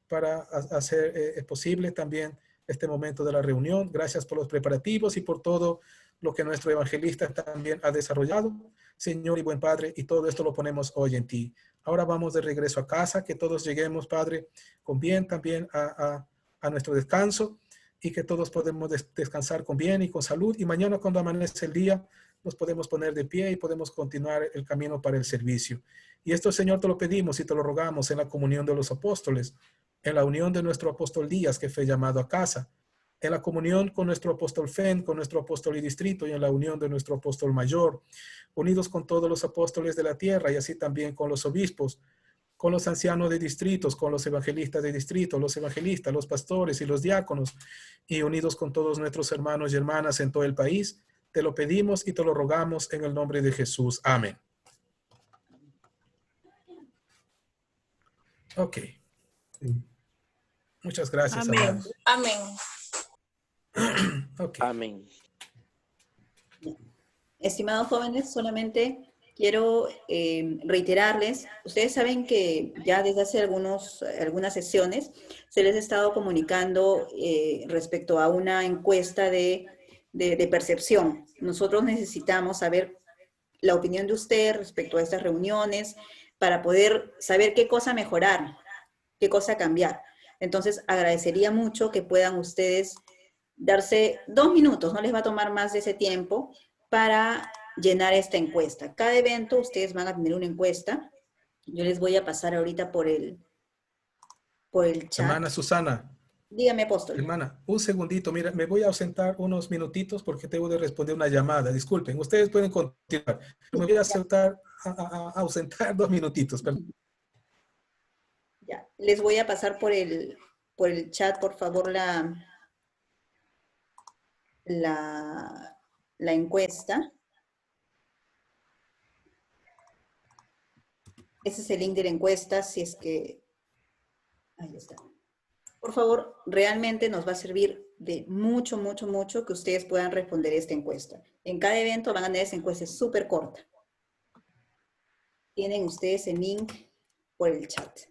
para hacer posible también este momento de la reunión. Gracias por los preparativos y por todo lo que nuestro evangelista también ha desarrollado. Señor y buen Padre, y todo esto lo ponemos hoy en ti. Ahora vamos de regreso a casa, que todos lleguemos, Padre, con bien también a nuestro descanso y que todos podemos descansar con bien y con salud. Y mañana cuando amanece el día, nos podemos poner de pie y podemos continuar el camino para el servicio. Y esto, Señor, te lo pedimos y te lo rogamos en la comunión de los apóstoles, en la unión de nuestro apóstol Díaz, que fue llamado a casa, en la comunión con nuestro apóstol Fen, con nuestro apóstol y distrito, y en la unión de nuestro apóstol mayor, unidos con todos los apóstoles de la tierra y así también con los obispos, con los ancianos de distritos, con los evangelistas de distrito, los evangelistas, los pastores y los diáconos, y unidos con todos nuestros hermanos y hermanas en todo el país. Te lo pedimos y te lo rogamos en el nombre de Jesús. Amén. Ok. Muchas gracias, Amén. amados. Amén. Okay. Amén. Estimados jóvenes, solamente quiero reiterarles, ustedes saben que ya desde hace algunas sesiones se les ha estado comunicando respecto a una encuesta de percepción. Nosotros necesitamos saber la opinión de usted respecto a estas reuniones para poder saber qué cosa mejorar, qué cosa cambiar. Entonces, agradecería mucho que puedan ustedes darse 2 minutos, no les va a tomar más de ese tiempo, para llenar esta encuesta. Cada evento ustedes van a tener una encuesta. Yo les voy a pasar ahorita por el chat. Hermana Susana. Dígame, apóstol. Hermana, un segundito. Mira, me voy a ausentar unos minutitos porque tengo de responder una llamada. Disculpen, ustedes pueden continuar. Me voy a ausentar 2 minutitos. Perdón. Ya, les voy a pasar por el chat, por favor, la encuesta. Ese es el link de la encuesta, si es que... Ahí está. Por favor, realmente nos va a servir de mucho, mucho, mucho que ustedes puedan responder esta encuesta. En cada evento van a tener esa encuesta súper corta. Tienen ustedes el link por el chat.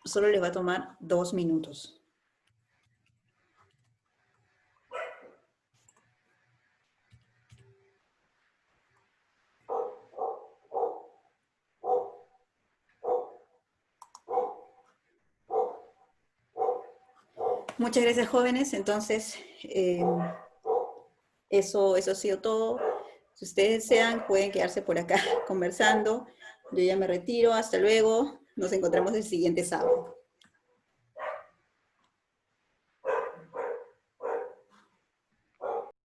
Solo les va a tomar 2 minutos. Muchas gracias, jóvenes. Entonces, eso ha sido todo. Si ustedes desean, pueden quedarse por acá conversando. Yo ya me retiro. Hasta luego. Nos encontramos el siguiente sábado.